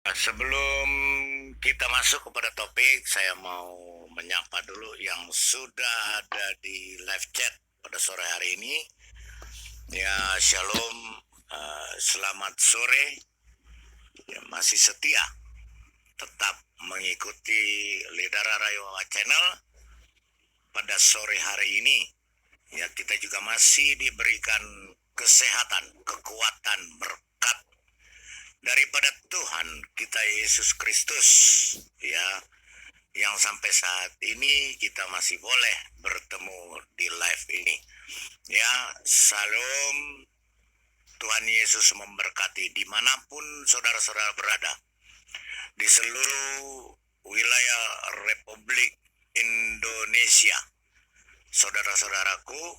Sebelum kita masuk kepada topik, saya mau menyapa dulu yang sudah ada di live chat pada sore hari ini. Ya, shalom, selamat sore. Ya, masih setia tetap mengikuti Lidara Rayowa Channel pada sore hari ini. Ya, kita juga masih diberikan kesehatan, kekuatan, berkat daripada Tuhan kita Yesus Kristus, ya, yang sampai saat ini kita masih boleh bertemu di live ini. Ya, salam, Tuhan Yesus memberkati dimanapun saudara-saudara berada di seluruh wilayah Republik Indonesia, saudara-saudaraku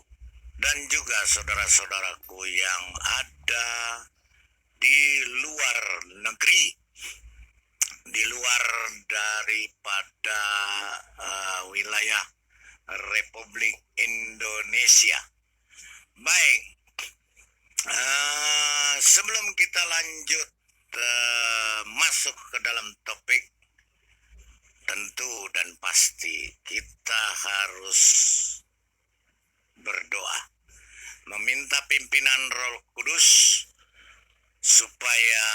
dan juga saudara-saudaraku yang ada di luar negeri, di luar daripada wilayah Republik Indonesia. Baik, sebelum kita lanjut masuk ke dalam topik, tentu dan pasti kita harus berdoa, meminta pimpinan Roh Kudus supaya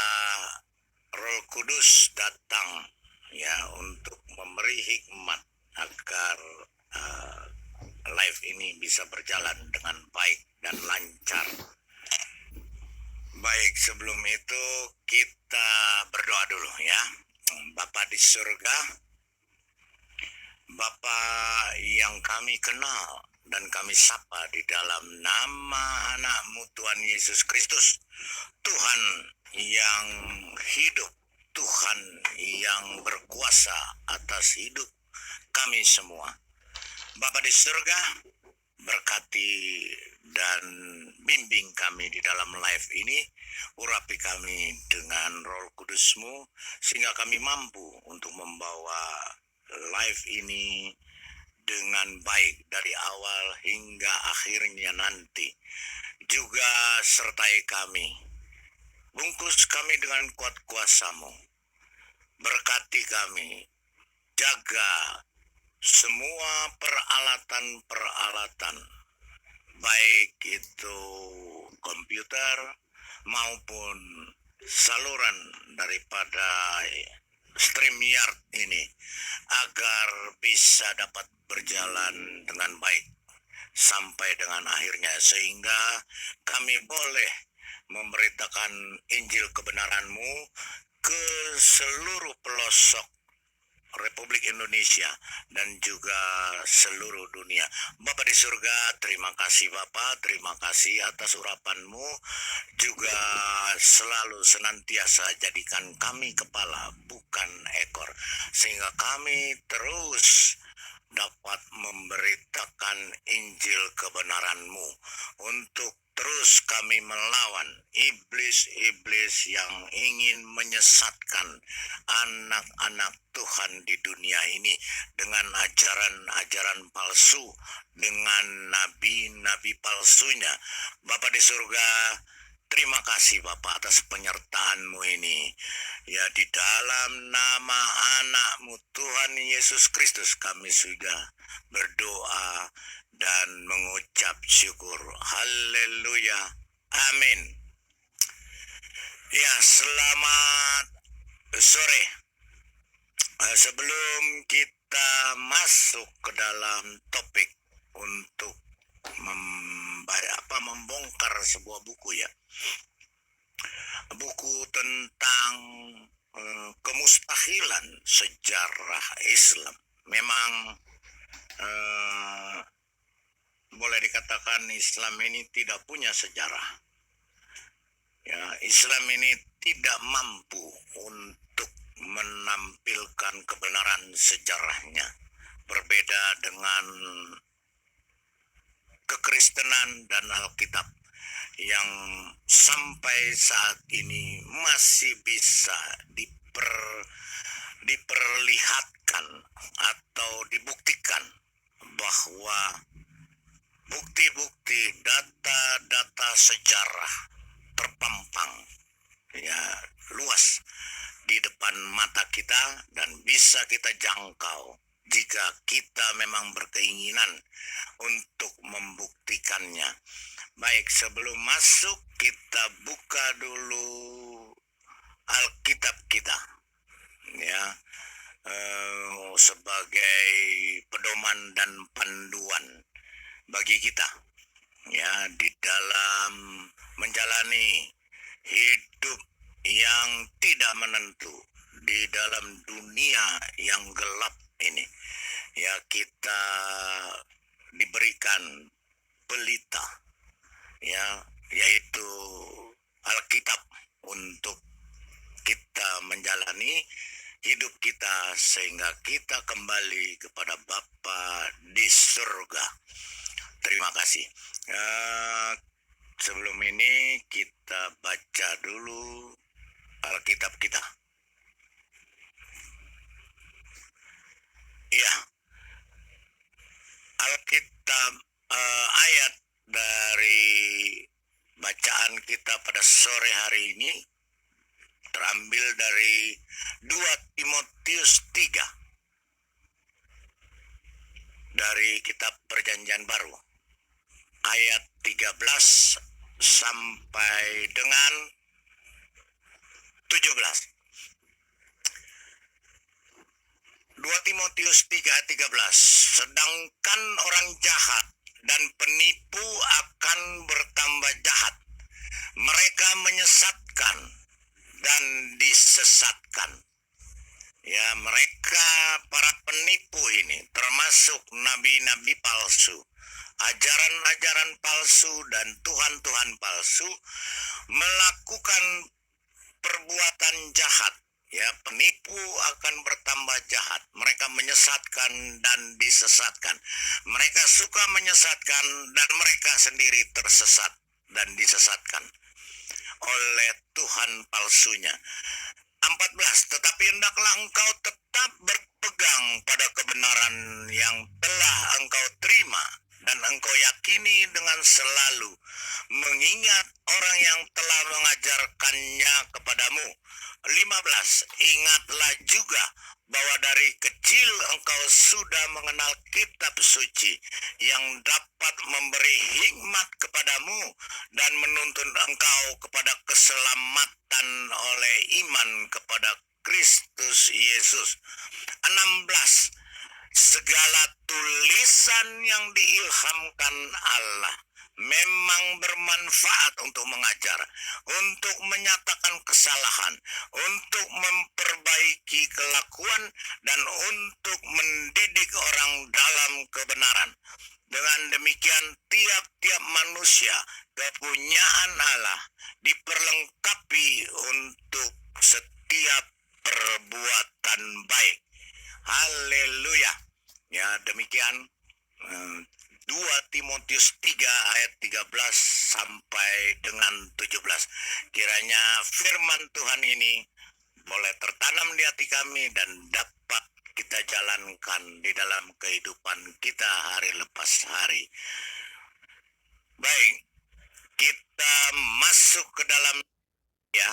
Roh Kudus datang, ya, untuk memberi hikmat agar live ini bisa berjalan dengan baik dan lancar. Baik, sebelum itu kita berdoa dulu, ya. Bapa di surga, Bapa yang kami kenal dan kami sapa di dalam nama anak-Mu Tuhan Yesus Kristus, Tuhan yang hidup, Tuhan yang berkuasa atas hidup kami semua. Bapa di surga, berkati dan bimbing kami di dalam live ini, urapi kami dengan Roh Kudus-Mu sehingga kami mampu untuk membawa live ini dengan baik dari awal hingga akhirnya nanti. Juga sertai kami, bungkus kami dengan kuat kuasa-Mu, berkati kami, jaga semua peralatan-peralatan, baik itu komputer maupun saluran daripada StreamYard ini, agar bisa dapat berjalan dengan baik sampai dengan akhirnya, sehingga kami boleh memberitakan Injil kebenaran-Mu ke seluruh pelosok Republik Indonesia dan juga seluruh dunia. Bapa di surga, terima kasih Bapa, terima kasih atas urapan-Mu, juga selalu senantiasa jadikan kami kepala bukan ekor, sehingga kami terus dapat memberitakan Injil kebenaran-Mu, untuk terus kami melawan iblis-iblis yang ingin menyesatkan anak-anak Tuhan di dunia ini dengan ajaran-ajaran palsu, dengan nabi-nabi palsunya. Bapa di surga, terima kasih Bapak atas penyertaan-Mu ini. Ya, di dalam nama anak-Mu Tuhan Yesus Kristus kami sudah berdoa dan mengucap syukur. Haleluya. Amin. Ya, selamat sore. Sebelum kita masuk ke dalam topik untuk membongkar sebuah buku, ya, buku tentang kemustahilan sejarah Islam. Memang boleh dikatakan Islam ini tidak punya sejarah. Ya, Islam ini tidak mampu untuk menampilkan kebenaran sejarahnya. Berbeda dengan kekristenan dan Alkitab yang sampai saat ini masih bisa diperlihatkan atau dibuktikan bahwa bukti-bukti, data-data sejarah terpampang, ya, luas di depan mata kita dan bisa kita jangkau jika kita memang berkeinginan untuk membuktikannya. Baik, sebelum masuk kita buka dulu Alkitab kita, ya, sebagai pedoman dan panduan bagi kita, ya, di dalam menjalani hidup yang tidak menentu di dalam dunia yang gelap ini. Ya, kita diberikan pelita, ya, yaitu Alkitab untuk kita menjalani hidup kita sehingga kita kembali kepada Bapa di surga. Terima kasih. Sebelum ini kita baca dulu Alkitab kita. Ya, Alkitab ayat dari bacaan kita pada sore hari ini terambil dari 2 Timotius 3 dari kitab Perjanjian Baru ayat 13 sampai dengan 17. 2 Timotius 3:13. Sedangkan orang jahat dan penipu akan bertambah jahat. Mereka menyesatkan dan disesatkan. Ya, mereka para penipu ini termasuk nabi-nabi palsu, ajaran-ajaran palsu dan tuhan-tuhan palsu melakukan perbuatan jahat. Ya, penipu akan bertambah jahat. Mereka menyesatkan dan disesatkan. Mereka suka menyesatkan dan mereka sendiri tersesat dan disesatkan oleh tuhan palsunya. 14. Tetapi hendaklah engkau tetap berpegang pada kebenaran yang telah engkau terima dan engkau yakini dengan selalu, mengingat orang yang telah mengajarkannya kepadamu. 15. Ingatlah juga bahwa dari kecil engkau sudah mengenal kitab suci yang dapat memberi hikmat kepadamu dan menuntun engkau kepada keselamatan oleh iman kepada Kristus Yesus. 16. Segala tulisan yang diilhamkan Allah memang bermanfaat untuk mengajar, untuk menyatakan kesalahan, untuk memperbaiki kelakuan, dan untuk mendidik orang dalam kebenaran. Dengan demikian tiap-tiap manusia kepunyaan Allah diperlengkapi untuk setiap perbuatan baik. Haleluya. Ya, demikian 2 Timotius 3 ayat 13 sampai dengan 17. Kiranya firman Tuhan ini boleh tertanam di hati kami dan dapat kita jalankan di dalam kehidupan kita hari lepas hari. Baik, kita masuk ke dalam, ya,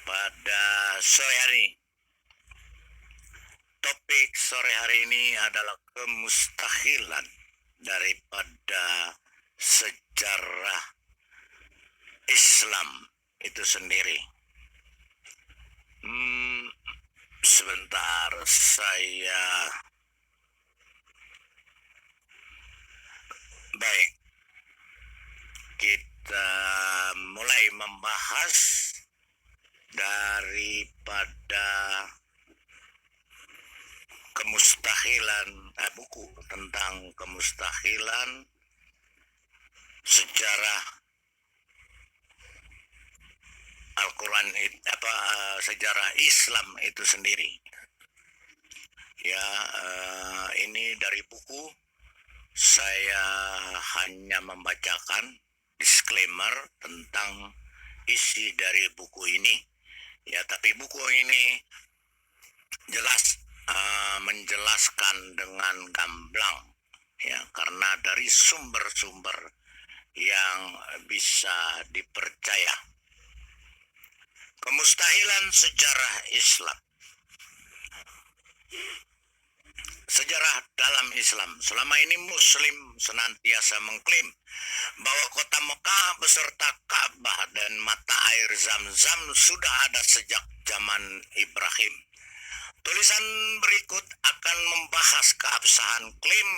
pada sore hari. Topik sore hari ini adalah kemustahilan daripada sejarah Islam itu sendiri. Sebentar, saya baik. Kita mulai membahas daripada kemustahilan, buku tentang kemustahilan sejarah Al-Quran, sejarah Islam itu sendiri. Ya, ini dari buku. Saya hanya membacakan disclaimer tentang isi dari buku ini. Ya, tapi buku ini jelas menjelaskan dengan gamblang, ya, karena dari sumber-sumber yang bisa dipercaya. Pemustahilan sejarah Islam. Sejarah dalam Islam. Selama ini Muslim senantiasa mengklaim bahwa kota Mekah beserta Ka'bah dan mata air Zam-Zam sudah ada sejak zaman Ibrahim. Tulisan berikut akan membahas keabsahan klaim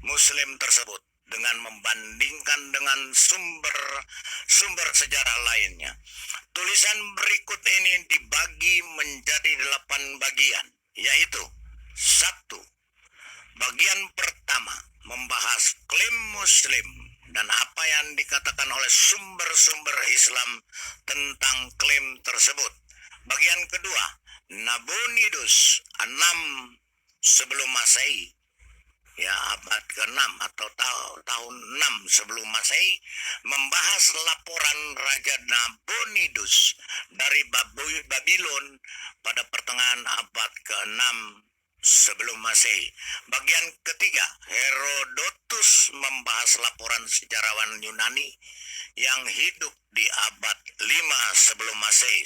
Muslim tersebut dengan membandingkan dengan sumber sejarah lainnya. Tulisan berikut ini dibagi menjadi 8 bagian, yaitu 1. Bagian pertama membahas klaim Muslim dan apa yang dikatakan oleh sumber-sumber Islam tentang klaim tersebut. Bagian kedua, Nabonidus 6 sebelum Masehi, ya abad ke-6 atau tahun 6 sebelum Masehi, membahas laporan Raja Nabonidus dari Babylon pada pertengahan abad ke-6 sebelum Masehi. Bagian ketiga, Herodotus membahas laporan sejarawan Yunani yang hidup di abad 5 sebelum Masehi.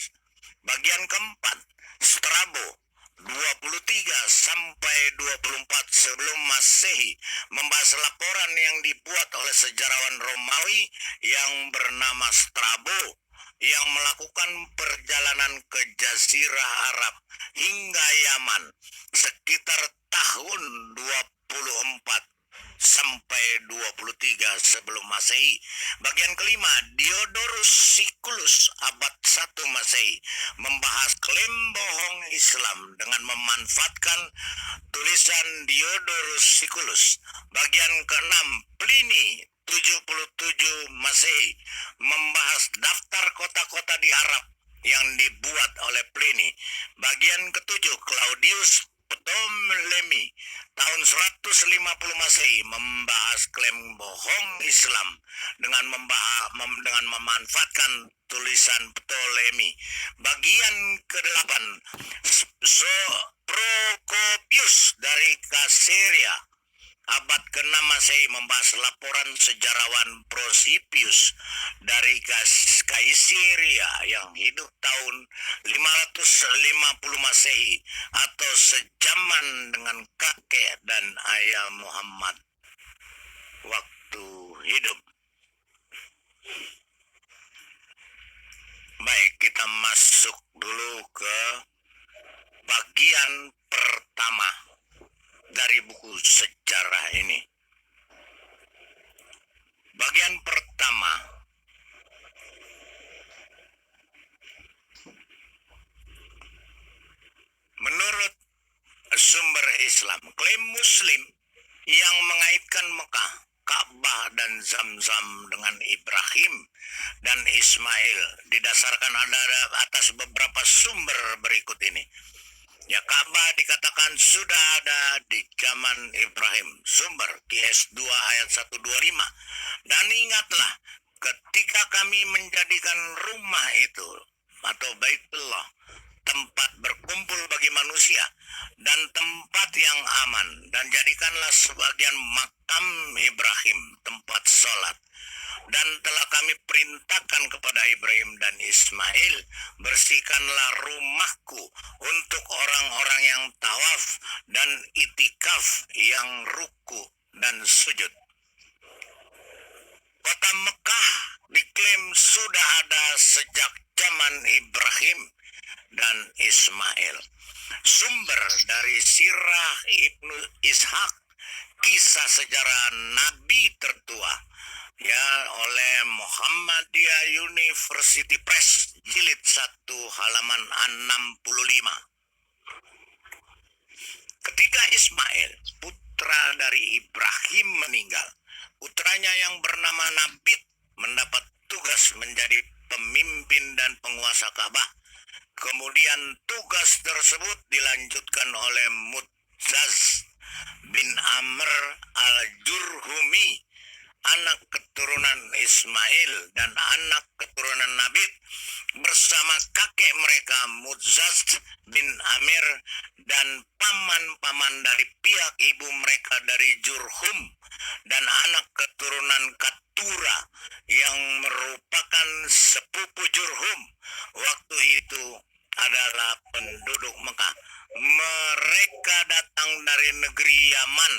Bagian keempat, Strabo 23 sampai 24 sebelum Masehi membahas laporan yang dibuat oleh sejarawan Romawi yang bernama Strabo yang melakukan perjalanan ke Jazirah Arab hingga Yaman sekitar tahun 24 sampai 23 sebelum Masehi. Bagian kelima, Diodorus Siculus abad 1 Masehi membahas klaim bohong Islam dengan memanfaatkan tulisan Diodorus Siculus. Bagian keenam, Pliny 77 Masehi membahas daftar kota-kota di Arab yang dibuat oleh Pliny. Bagian ketujuh, Claudius Ptolemy tahun 150 Masehi membahas klaim bohong Islam dengan memanfaatkan tulisan Ptolemy. Bagian ke-8, Procopius dari Caesarea abad ke-6 Masehi membahas laporan sejarawan Prosipius dari Kaisieria yang hidup tahun 550 Masehi atau sejaman dengan kakek dan ayah Muhammad waktu hidup. Baik, kita masuk dulu ke bagian pertama dari buku sejarah ini. Bagian pertama, menurut sumber Islam, klaim Muslim yang mengaitkan Mekah, Ka'bah dan Zam-Zam dengan Ibrahim dan Ismail didasarkan atas beberapa sumber berikut ini. Ya, Ka'bah dikatakan sudah ada di zaman Ibrahim. Sumber QS 2 ayat 125. Dan ingatlah, ketika kami menjadikan rumah itu atau Baitullah tempat berkumpul bagi manusia dan tempat yang aman, dan jadikanlah sebagian makam Ibrahim tempat sholat. Dan telah kami perintahkan kepada Ibrahim dan Ismail, bersihkanlah rumahku untuk orang-orang yang tawaf dan itikaf yang ruku dan sujud. Kota Mekah diklaim sudah ada sejak zaman Ibrahim dan Ismail. Sumber dari Sirah Ibnu Ishaq, kisah sejarah Nabi tertua, ya, oleh Muhammadiyah University Press, jilid 1 halaman 65. Ketika Ismail, putra dari Ibrahim, meninggal, putranya yang bernama Nabit mendapat tugas menjadi pemimpin dan penguasa Ka'bah. Kemudian tugas tersebut dilanjutkan oleh Mu'taz bin Amr al-Jurhumi anak keturunan Ismail dan anak keturunan Nabit bersama kakek mereka Mudzat bin Amir dan paman-paman dari pihak ibu mereka dari Jurhum dan anak keturunan Ketura yang merupakan sepupu Jurhum waktu itu adalah penduduk Mekah. Mereka datang dari negeri Yaman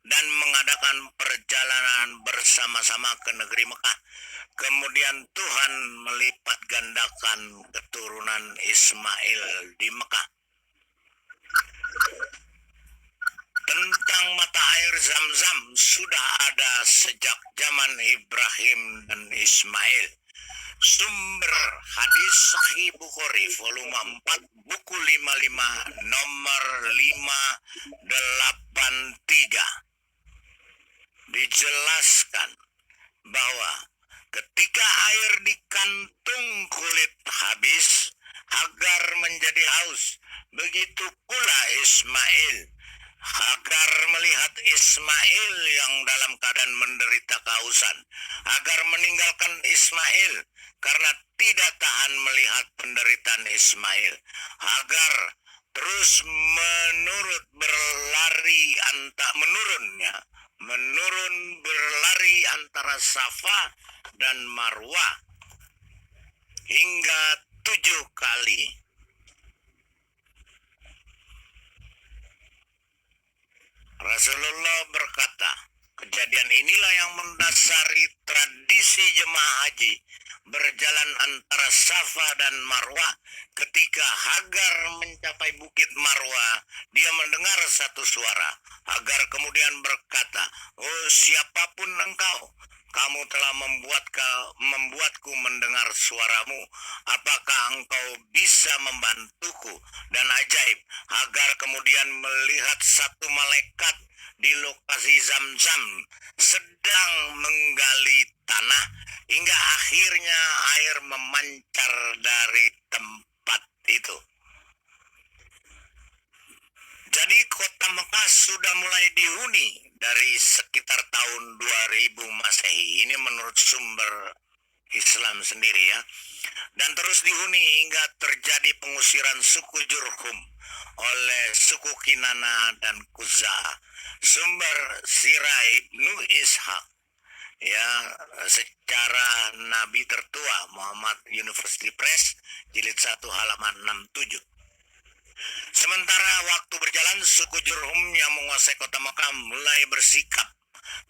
dan mengadakan perjalanan bersama-sama ke negeri Mekah. Kemudian Tuhan melipat gandakan keturunan Ismail di Mekah. Tentang mata air Zam-Zam sudah ada sejak zaman Ibrahim dan Ismail. Sumber hadis Sahih Bukhari volume 4 buku 55 nomor 583 dijelaskan bahwa ketika air di kantung kulit habis, Hagar menjadi haus. Begitu pula Ismail. Hagar melihat Ismail yang dalam keadaan menderita kehausan. Hagar meninggalkan Ismail karena tidak tahan melihat penderitaan Ismail. Hagar terus menurun berlari antara Safa dan Marwah hingga 7 kali. Rasulullah berkata, kejadian inilah yang mendasari tradisi jemaah haji berjalan antara Safa dan Marwah. Ketika Hagar mencapai bukit Marwah, dia mendengar satu suara. Hagar kemudian berkata, "Oh, siapapun engkau, kamu telah membuatku mendengar suaramu. Apakah engkau bisa membantuku?" Dan ajaib, Hagar kemudian melihat satu malaikat di lokasi Zam-Zam sedang menggali tanah hingga akhirnya air memancar dari tempat itu. Jadi kota Mekah sudah mulai dihuni dari sekitar tahun 2000 Masehi. Ini menurut sumber Islam sendiri ya. Dan terus dihuni hingga terjadi pengusiran suku Jurhum oleh suku Kinana dan Kuzaa. Sumber Sirah Ibnu Ishaq ya, secara Nabi tertua Muhammad University Press jilid 1 halaman 67. Sementara waktu berjalan, suku Jurhum yang menguasai kota Mekah mulai bersikap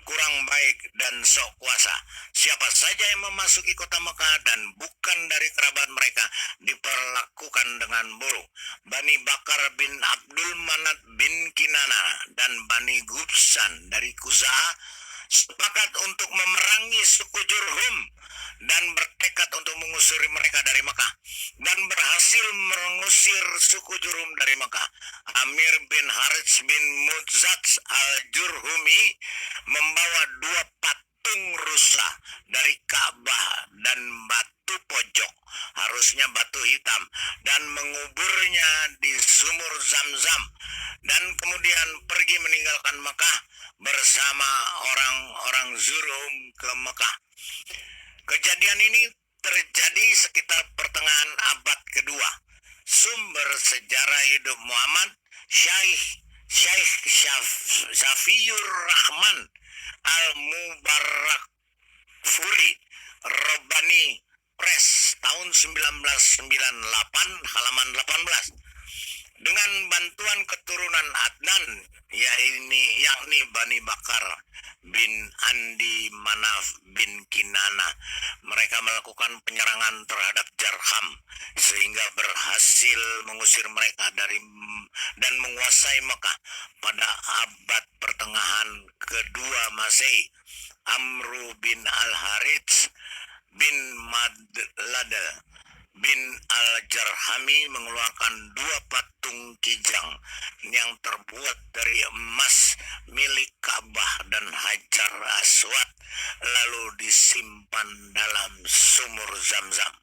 kurang baik dan sok kuasa. Siapa saja yang memasuki kota Mekah dan bukan dari kerabat mereka diperlakukan dengan buruk. Bani Bakar bin Abdul Manat bin Kinana dan Bani Gubsan dari Kuzaa sepakat untuk memerangi suku Jurhum dan bertekad untuk mengusir mereka dari Mekah, dan berhasil mengusir suku Jurhum dari Mekah. Amir bin Harits bin Mudzat al-Jurhumi membawa 2 patung rusa dari Ka'bah dan batu pojok, harusnya batu hitam, dan menguburnya di sumur Zam-Zam, dan kemudian pergi meninggalkan Mekah bersama orang-orang Jurhum ke Mekah. Kejadian ini terjadi sekitar pertengahan abad kedua. Sumber sejarah hidup Muhammad Syekh Syafiur Rahman Al-Mubarak Furi Rabbani Press tahun 1998 halaman 18. Dengan bantuan keturunan Adnan yakni Bani Bakar bin Andi Manaf bin Kinana, mereka melakukan penyerangan terhadap Jarham sehingga berhasil mengusir mereka dan menguasai Mekah pada abad pertengahan kedua Masehi. Amru bin Al-Harits bin Madladal bin Al-Jarhami mengeluarkan 2 patung kijang yang terbuat dari emas milik Ka'bah dan Hajar Aswad, lalu disimpan dalam sumur Zam-Zam.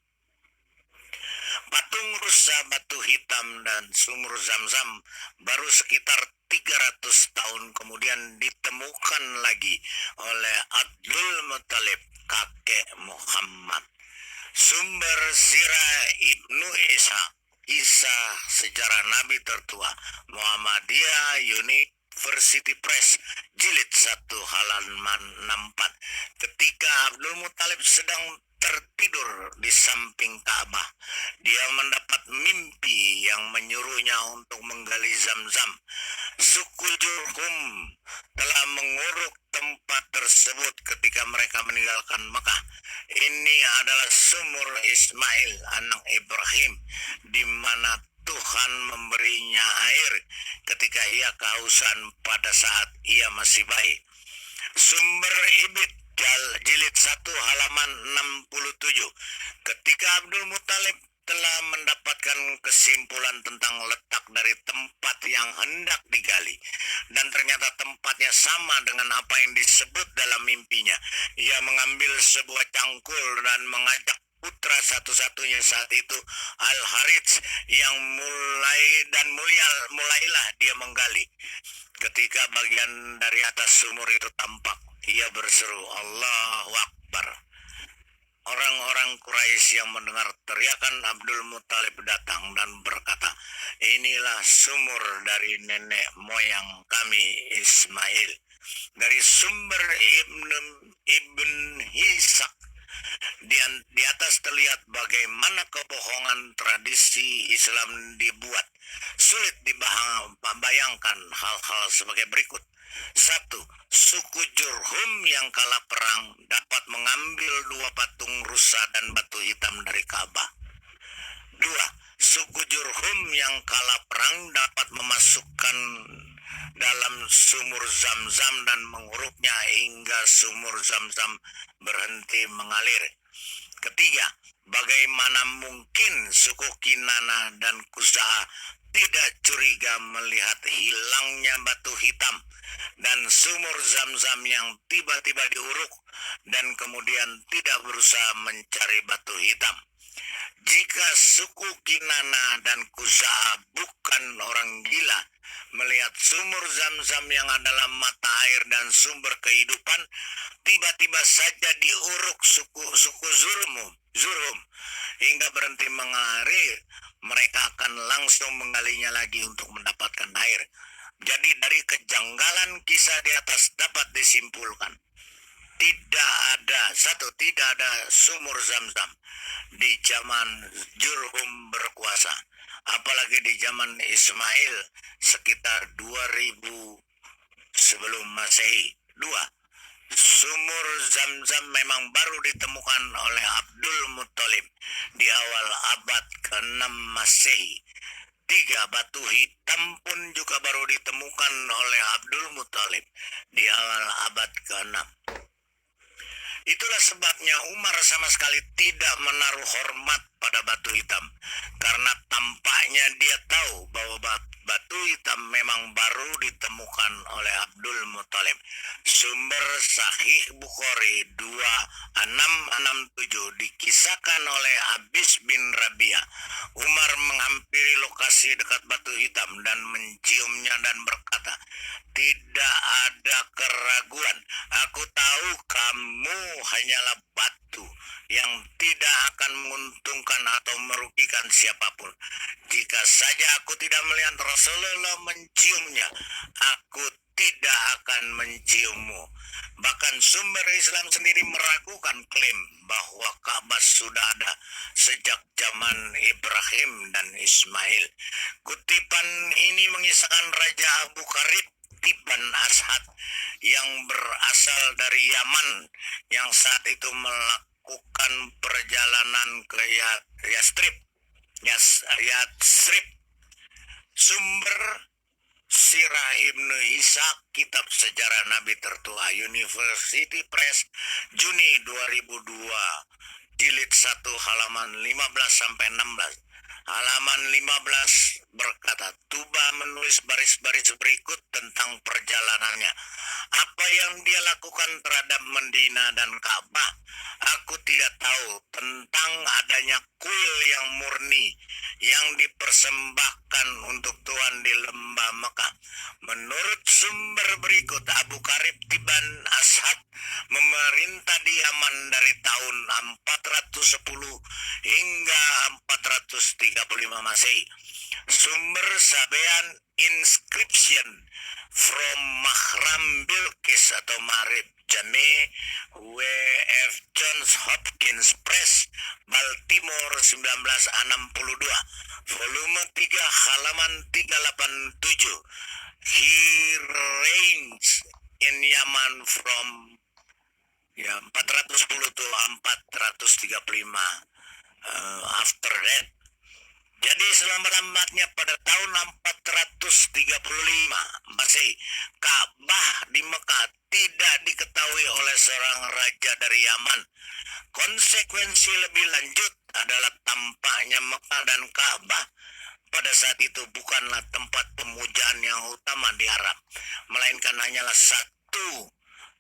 Patung rusa batu hitam dan sumur Zam-Zam baru sekitar 300 tahun kemudian ditemukan lagi oleh Abdul Muthalib, kakek Muhammad. Sumber Sirah Ibnu Isa, kisah sejarah Nabi tertua, Muhammadiyah University Press, jilid 1 halaman 64. Ketika Abdul Muthalib sedang tertidur di samping Ka'bah, dia mendapat mimpi yang menyuruhnya untuk menggali Zam-Zam. Suku Jurhum telah menguruk tempat tersebut ketika mereka meninggalkan Mekah. Ini adalah sumur Ismail anak Ibrahim, di mana Tuhan memberinya air ketika ia kehausan pada saat ia masih bayi. Sumber Ibid jilid 1 halaman 67. Ketika Abdul Muthalib telah mendapatkan kesimpulan tentang letak dari tempat yang hendak digali, dan ternyata tempatnya sama dengan apa yang disebut dalam mimpinya, ia mengambil sebuah cangkul dan mengajak putra satu-satunya saat itu, Al-Harits, yang mulailah dia menggali. Ketika bagian dari atas sumur itu tampak, ia berseru, Allahu Akbar. Orang-orang Quraisy yang mendengar teriakan Abdul Muthalib datang dan berkata, inilah sumur dari nenek moyang kami Ismail. Dari sumber Ibn Hisak, di atas terlihat bagaimana kebohongan tradisi Islam dibuat. Sulit dibayangkan hal-hal sebagai berikut. 1. Suku Jurhum yang kalah perang dapat mengambil 2 patung rusa dan batu hitam dari Ka'bah. 2. Suku Jurhum yang kalah perang dapat memasukkan dalam sumur Zam-Zam dan menguruknya hingga sumur Zam-Zam berhenti mengalir. 3. Bagaimana mungkin suku Kinana dan Khuza'ah tidak curiga melihat hilangnya batu hitam dan sumur Zam-Zam yang tiba-tiba diuruk dan kemudian tidak berusaha mencari batu hitam. Jika suku Kinana dan Khuza'ah bukan orang gila, melihat sumur Zam-Zam yang adalah mata air dan sumber kehidupan tiba-tiba saja diuruk suku Zurhum hingga berhenti mengalir, mereka akan langsung menggalinya lagi untuk mendapatkan air. Jadi dari kejanggalan kisah di atas dapat disimpulkan, tidak ada sumur Zam-Zam di zaman Jurhum berkuasa, apalagi di zaman Ismail sekitar 2000 sebelum Masehi. 2. Sumur Zam-Zam memang baru ditemukan oleh Abdul Muthalib di awal abad ke-6 Masehi. 3. Batu hitam pun juga baru ditemukan oleh Abdul Muthalib di awal abad ke-6. Itulah sebabnya Umar sama sekali tidak menaruh hormat pada batu hitam, karena tampaknya dia tahu bahwa batu hitam memang baru ditemukan oleh Abdul Muthalib. Sumber Sahih Bukhari 2667 dikisahkan oleh Abis bin Rabi'ah. Umar menghampiri lokasi dekat batu hitam dan menciumnya dan berkata, tidak ada keraguan, aku tahu kamu hanyalah batu yang tidak akan menguntungkan atau merugikan siapapun. Jika saja aku tidak melihat Rasulullah menciumnya, aku tidak akan menciummu. Bahkan sumber Islam sendiri meragukan klaim bahwa Ka'bah sudah ada sejak zaman Ibrahim dan Ismail. Kutipan ini mengisahkan Raja Abu Karib Ibn Ashad yang berasal dari Yaman, yang saat itu melakukan perjalanan ke Yastrib. Sumber Sirah Ibnu Ishaq, kitab sejarah Nabi tertua, University Press, Juni 2002, jilid 1 halaman 15 sampai 16. Halaman 15 berkata, Tuba menulis baris-baris berikut tentang perjalanannya. Apa yang dia lakukan terhadap Madinah dan Ka'bah? Aku tidak tahu tentang adanya kuil yang murni yang dipersembahkan untuk Tuhan di lembah Mekah. Menurut sumber berikut, Abu Karib Tiban Ashab memerintah di Yaman dari tahun 410 hingga 435 Masehi. Sumber Sabean Inscription from Mahram Bilqis atau Marib Jame W.F. Johns Hopkins Press, Baltimore 1962, volume 3 halaman 387. He reigns in Yaman from 410 to 435 after that. Jadi selama-lambatnya pada tahun 435 Masehi, Ka'bah di Mekah tidak diketahui oleh seorang raja dari Yaman. Konsekuensi lebih lanjut adalah tampaknya Mekah dan Ka'bah pada saat itu bukanlah tempat pemujaan yang utama di Arab, melainkan hanyalah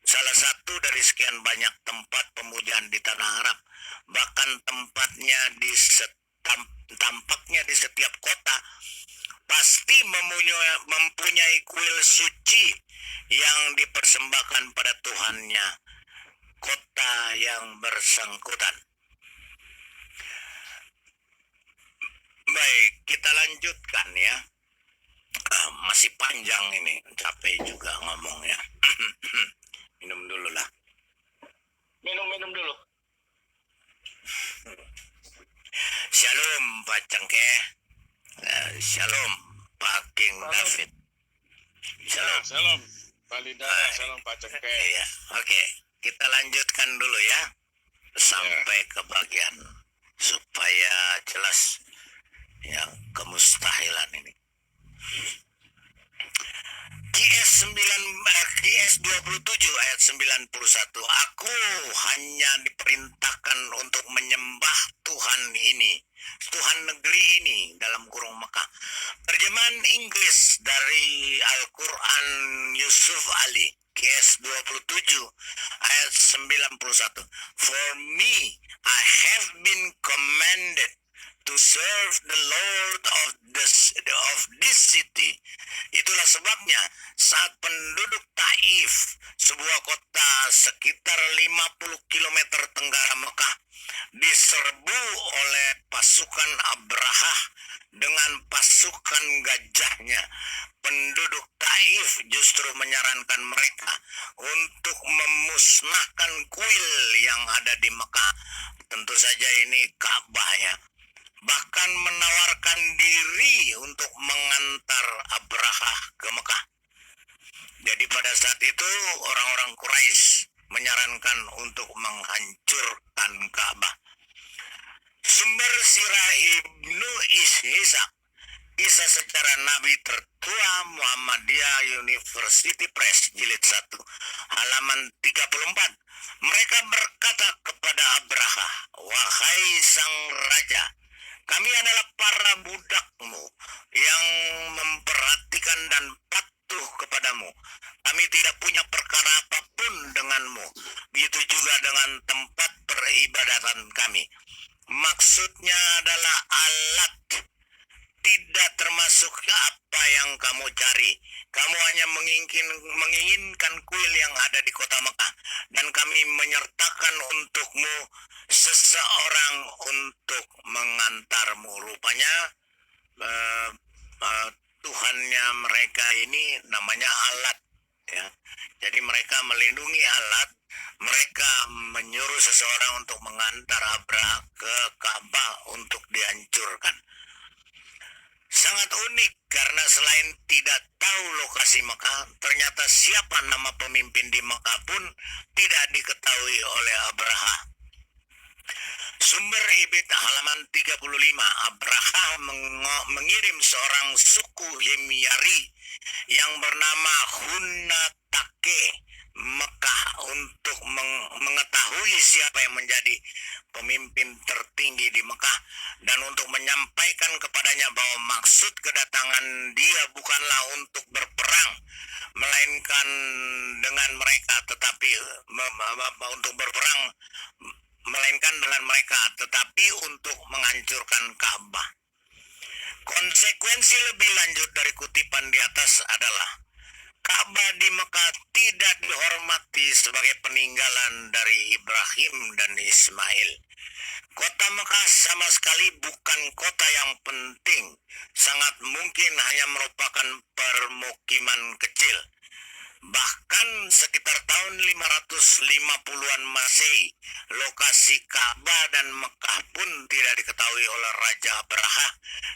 salah satu dari sekian banyak tempat pemujaan di tanah Arab. Bahkan tampaknya di setiap kota pasti mempunyai kuil suci yang dipersembahkan pada Tuhannya kota yang bersangkutan. Baik, kita lanjutkan ya. Masih panjang ini, capek juga ngomongnya. Minum dulu lah. Minum dulu. Shalom Pak Cengke. Shalom Pak King David. Shalom Pak Lidara, shalom Pak Cengke. Ya, oke. Kita lanjutkan dulu ya. Sampai ke bagian supaya jelas yang kemustahilan ini. QS 27 ayat 91. Aku hanya diperintahkan untuk menyembah Tuhan ini, Tuhan negeri ini, dalam kurung Mekah. Terjemahan Inggris dari Al-Quran Yusuf Ali, QS 27 ayat 91. For me, I have been commanded to serve the Lord of this city. Itulah sebabnya saat penduduk Taif, sebuah kota sekitar 50 km tenggara Mekah, diserbu oleh pasukan Abrahah dengan pasukan gajahnya, penduduk Taif justru menyarankan mereka untuk memusnahkan kuil yang ada di Mekah. Tentu saja ini Ka'bah ya. Bahkan menawarkan diri untuk mengantar Abrahah ke Mekah. Jadi pada saat itu orang-orang Quraisy menyarankan untuk menghancurkan Ka'bah. Sumber Sirah Ibnu Ishaq, kisah sejarah Nabi tertua, Muhammadiyah University Press, jilid 1, halaman 34. Mereka berkata kepada Abrahah, wahai sang raja, kami adalah para budakmu yang memperhatikan dan patuh kepadamu. Kami tidak punya perkara apapun denganmu. Begitu juga dengan tempat peribadatan kami. Maksudnya adalah alat, tidak termasuk apa yang kamu cari. Kamu hanya menginginkan kuil yang ada di kota Mekah, dan kami menyertakan untukmu seseorang untuk mengantarmu. Rupanya Tuhannya mereka ini namanya alat ya. Jadi mereka melindungi alat. Mereka menyuruh seseorang untuk mengantar Abrahah ke Ka'bah untuk dihancurkan. Sangat unik karena selain tidak tahu lokasi Mekah, ternyata siapa nama pemimpin di Mekah pun tidak diketahui oleh Abrahah. Sumber Ibid halaman 35, Abrahah mengirim seorang suku Himyari yang bernama Hunatake Mekah untuk mengetahui siapa yang menjadi pemimpin tertinggi di Mekah dan untuk menyampaikan kepadanya bahwa maksud kedatangan dia bukanlah untuk berperang, melainkan dengan mereka, tetapi untuk berperang melainkan dengan mereka, tetapi untuk menghancurkan Ka'bah. Konsekuensi lebih lanjut dari kutipan di atas adalah Ka'bah di Mekah tidak dihormati sebagai peninggalan dari Ibrahim dan Ismail. Kota Mekah sama sekali bukan kota yang penting, sangat mungkin hanya merupakan permukiman kecil. Bahkan sekitar tahun 550-an Masehi, lokasi Ka'bah dan Mekah pun tidak diketahui oleh Raja Abraha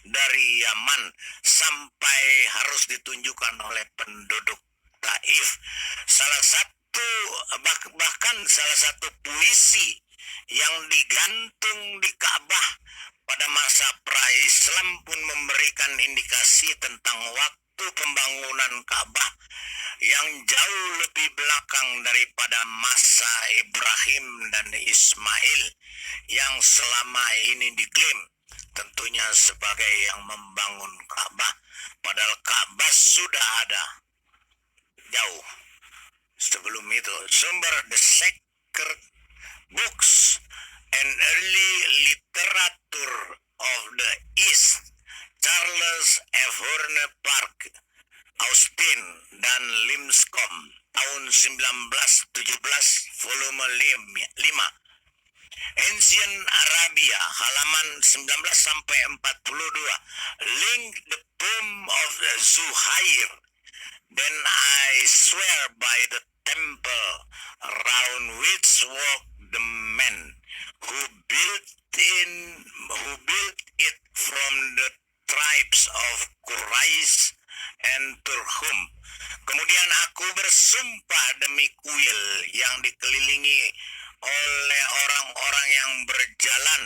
dari Yaman sampai harus ditunjukkan oleh penduduk Taif. Bahkan salah satu puisi yang digantung di Ka'bah pada masa pra-Islam pun memberikan indikasi tentang waktu pembangunan Ka'bah yang jauh lebih belakang daripada masa Ibrahim dan Ismail yang selama ini diklaim tentunya sebagai yang membangun Ka'bah, padahal Ka'bah sudah ada jauh sebelum itu. Sumber The Sacred Books and Early Literature of the East, Charles F. Horne Park, Austin dan Limscomb, tahun 1917, volume 5. Ancient Arabia, halaman 19 sampai 42. Link the tomb of Zuhair. Then I swear by the temple around which walked the men who built it from the tribes of Quraish and Turhum. Kemudian aku bersumpah demi kuil yang dikelilingi oleh orang-orang yang berjalan,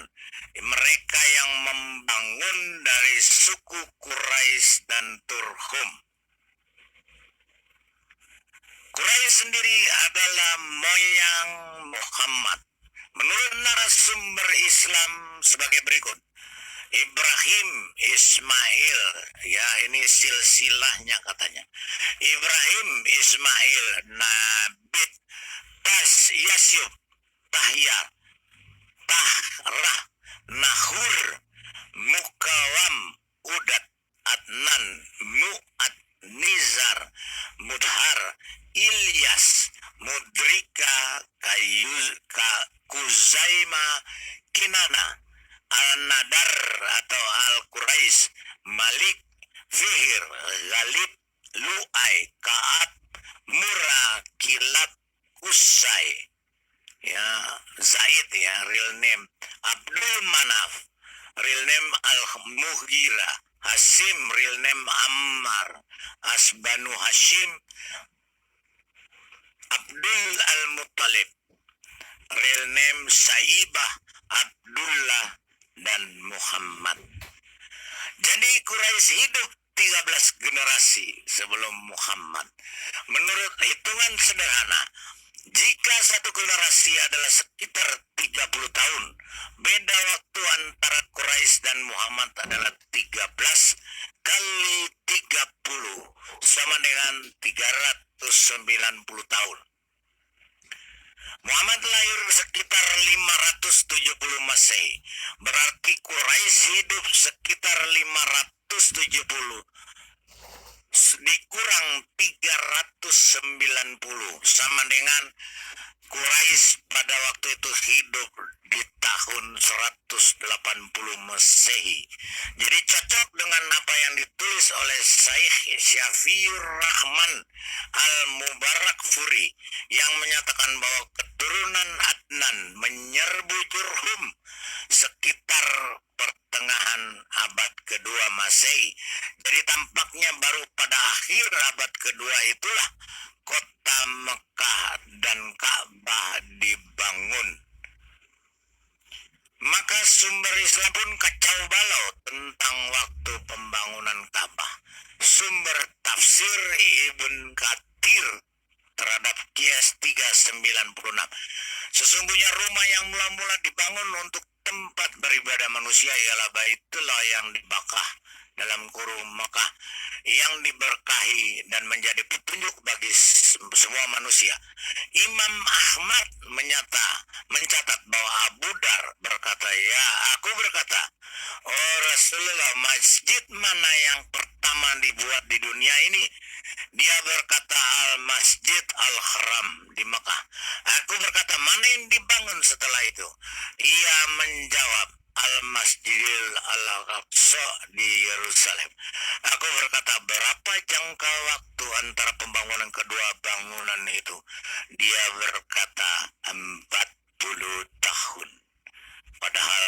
mereka yang membangun dari suku Quraisy dan Turhum. Quraisy sendiri adalah moyang Muhammad. Menurut narasumber Islam sebagai berikut. Ibrahim, Ismail, ya ini silsilahnya katanya. Ibrahim, Ismail, Nabit, Tas, Yasyub, Tahyar, Tahrah, Nahur, Mukawam, Udat, Adnan, Mu'ad, Nizar, Mudhar, Ilyas, Mudrika, Kuzaima, Kinana, Al-Nadar atau Al-Quraisy, Malik, Fihir, Ghalib, Lu'ay, Ka'ab, Murra, Kilab, Usai, ya Zaid ya real name, Abdul Manaf, real name Al-Mughira, Hasim, real name Ammar, Asbanu Hashim, Abdul Al-Muttalib, real name Saibah, Abdullah, dan Muhammad. Jadi Quraisy hidup 13 generasi sebelum Muhammad. Menurut hitungan sederhana, jika satu generasi adalah sekitar 30 tahun, beda waktu antara Quraisy dan Muhammad adalah 13 kali 30 sama dengan 390 tahun. Muhammad lahir sekitar 570 Masehi, berarti Quraisy hidup sekitar 570 dikurang 390 sama dengan Quraisy pada waktu itu hidup di tahun 180 Masehi. Jadi cocok dengan apa yang ditulis oleh Syekh Syafiur Rahman Al-Mubarak Furi yang menyatakan bahwa keturunan Adnan menyerbu Jurhum sekitar pertengahan abad kedua Masehi. Jadi tampaknya baru pada akhir abad kedua itulah kota Mekah dan Ka'bah dibangun. Maka sumber Islam pun kacau balau tentang waktu pembangunan Ka'bah. Sumber tafsir Ibn Katsir terhadap Qiyas 396. Sesungguhnya rumah yang mula-mula dibangun untuk tempat beribadah manusia ialah Baitullah yang dibakah dalam kurung Mekah yang diberkahi dan menjadi petunjuk bagi semua manusia. Imam Ahmad mencatat bahwa Abu Dar berkata, ya aku berkata, oh Rasulullah, masjid mana yang pertama dibuat di dunia ini? Dia berkata Al-Masjid Al-Haram di Mekah. Aku berkata, mana yang dibangun setelah itu? Ia menjawab, Al-Masjidil Al-Aqsa di Yerusalem. Aku berkata, berapa jangka waktu antara pembangunan kedua bangunan itu? Dia berkata 40 tahun. Padahal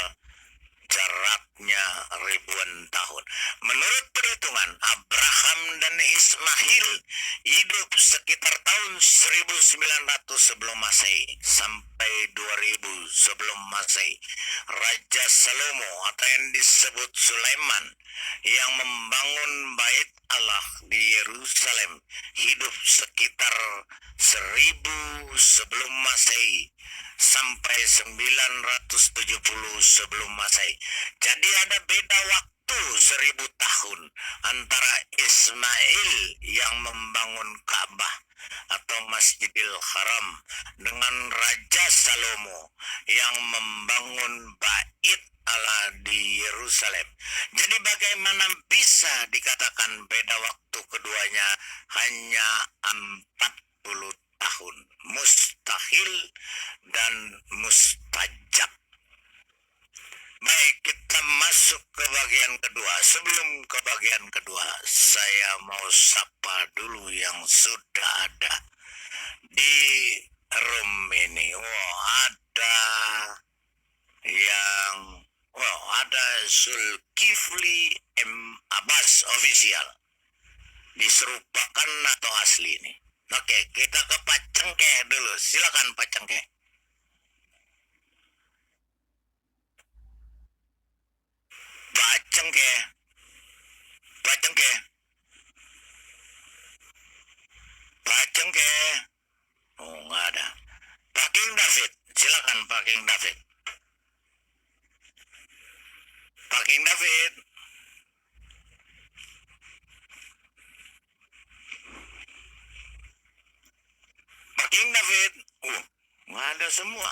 jaraknya ribuan tahun. Menurut perhitungan, Abraham dan Ismail hidup sekitar tahun 1900 sebelum Masehi sampai 2000 sebelum Masehi. Raja Salomo atau yang disebut Sulaiman yang membangun Bait Allah di Yerusalem hidup sekitar 1000 sebelum Masehi sampai 970 sebelum Masehi. Jadi ada beda waktu 1000 tahun antara Ismail yang membangun Ka'bah atau Masjidil Haram dengan Raja Salomo yang membangun Bait Allah di Yerusalem. Jadi bagaimana bisa dikatakan beda waktu keduanya hanya 40 tahun? Mustahil dan mustajab. Baik, kita masuk ke bagian kedua. Sebelum ke bagian kedua, saya mau sapa dulu yang sudah ada di room ini. Ada Zulkifli M. Abbas official. Diserupakan atau asli ini? Oke, kita ke Pak Cengke dulu. Silakan Pak Cengke. Pak Cengke. Pak Cengke. Pak Cengke. Oh, nggak ada. Pak King David. Silakan Pak King David. Pak King David. Pak King David. Nggak ada semua.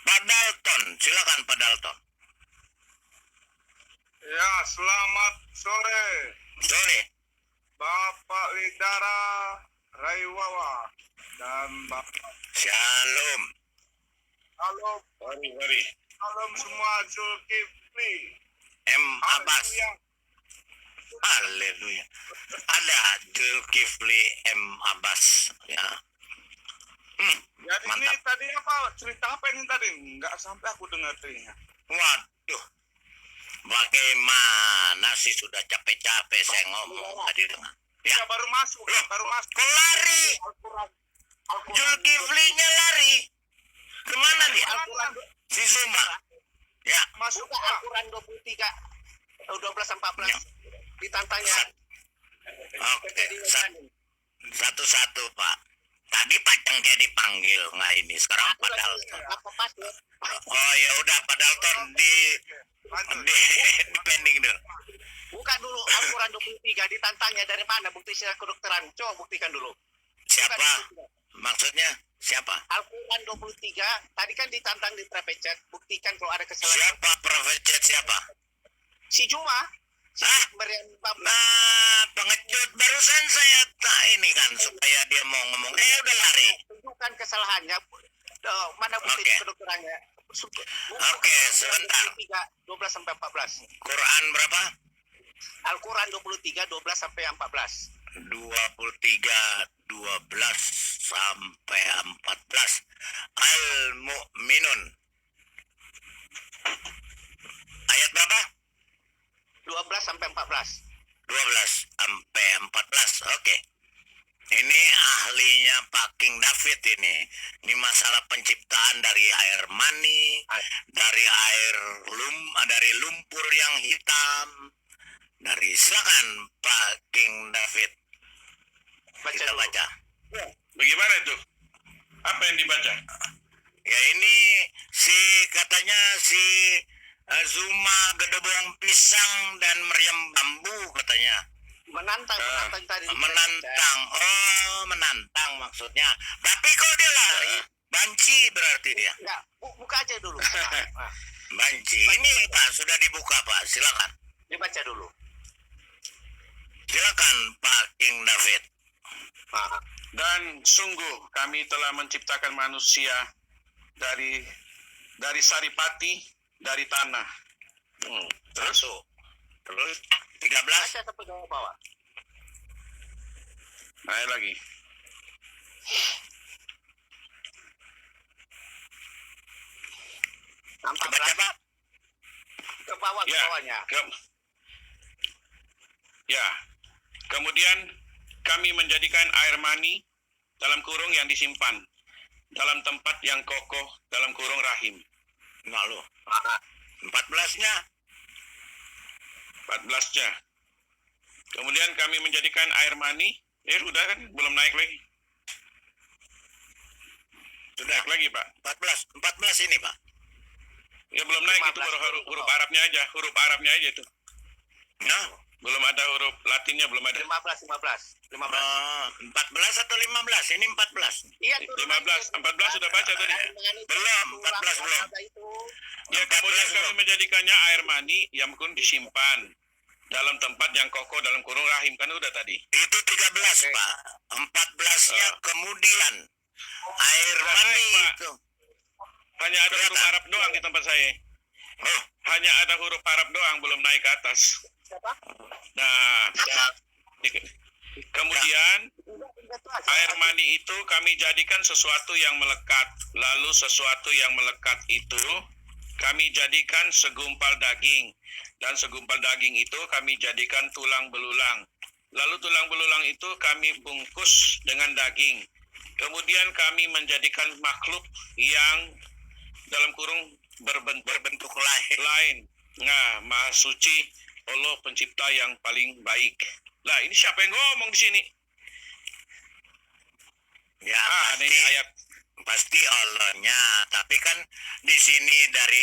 Pak Dalton. Silakan Pak Dalton. Ya, selamat sore. Sore. Bapak Lidara Raiwawa dan Bapak. Shalom. Halo, Hari. salam semua Zulkifli. M. Abbas. Haleluya. Haleluya. Ada Zulkifli M. Abbas. Ya. Jadi ini Mantap. tadi apa? Cerita apa ini tadi? Nggak sampai aku dengar tadinya. Waduh. Bagaimana sih, sudah capek-capek saya ngomong tadi dengan. Ya. Ya, baru masuk. Loh, Baru masuk. kok lari? Al-Quran. Zulkiflinya lari. Kemana dia? Al-Quran. Si Zuma. Ya. Masuk Buka Pak. Al-Quran 23, 12 sampai 14. Ya. Ditantanya. Oke. Satu-satu Pak. Tadi Pak Cengke dipanggil nggak ini? Sekarang Pak Dalton. Apa pas ya? Oh ya udah Pak Dalton di pending dulu. Buka dulu Al-Quran 23, ditantanya dari mana bukti sila kedokteran. Coba buktikan dulu. Siapa? Maksudnya siapa? Al-Quran 23, tadi kan ditantang di private chat, buktikan kalau ada kesalahan. Siapa Prophet Chat siapa? Si Juma, si Ah? Meriam Bab. Nah, pengecut barusan saya ini kan supaya dia mau ngomong. Udah lari. Tunjukkan kesalahannya. Mana bukti Oke. kedokterannya? Oke, sebentar. 12 sampai 14. Quran berapa? Al-Quran 23, 12 sampai 14. 23, 12 sampai 14. Al-Mu'minun. Ayat berapa? 12 sampai 14. 12 sampai 14. Oke. Ini ahlinya Pak King David ini. Ini masalah penciptaan dari air mani, dari dari lumpur yang hitam. Silakan Pak King David. Kita dulu. baca. Bagaimana itu? Apa yang dibaca? Ya ini katanya si Zuma gedebong pisang dan meriam bambu katanya. menantang tadi. Menantang. Oh, menantang maksudnya. Tapi kok dia lari? Banci berarti dia. Enggak, buka aja dulu. Nah, Banci. Ini Pak sudah dibuka Pak. Silakan. dibaca dulu. Silakan Pak King David. Nah, Dan sungguh kami telah menciptakan manusia dari saripati, dari tanah. Terus? Terus 13. baca sampai ke bawah. Naik lagi. Nampak Baca Bras? Pak. Ke bawah, ke Ya, bawahnya. ya. Kemudian kami menjadikan air mani dalam kurung yang disimpan dalam tempat yang kokoh dalam kurung rahim. Nah lu. 14-nya. 14-nya. Kemudian kami menjadikan air mani, sudah kan belum naik lagi. Sudah. Naik lagi, Pak. 14 ini Pak. Ya belum naik, itu 15. baru huruf Arabnya aja, itu. Nah, Belum ada huruf Latinnya, belum ada. 15. 14 atau 15? Ini 14. Iya, 15, 14 sudah baca tadi. Belum, 14 belum. Ya, kemudian 14 kami belum. menjadikannya air mani yang pun disimpan dalam tempat yang kokoh dalam kurung rahim, kan udah tadi. Itu 13 Pak. 14-nya kemudian air Sudah mani naik, Pak. itu. Hanya ada huruf Kelihatan. Arab doang di tempat saya. Oh, Hanya ada huruf Arab doang, belum naik ke atas. Nah, kemudian air mani itu kami jadikan sesuatu yang melekat. Lalu sesuatu yang melekat itu kami jadikan segumpal daging. Dan segumpal daging itu kami jadikan tulang belulang. Lalu tulang belulang itu kami bungkus dengan daging. Kemudian kami menjadikan makhluk yang dalam kurung berbentuk lain. Nah, Maha Suci Allah pencipta yang paling baik. Lah, ini siapa yang ngomong di sini? ya Ini pasti, ayat. pasti Allahnya. Tapi kan di sini dari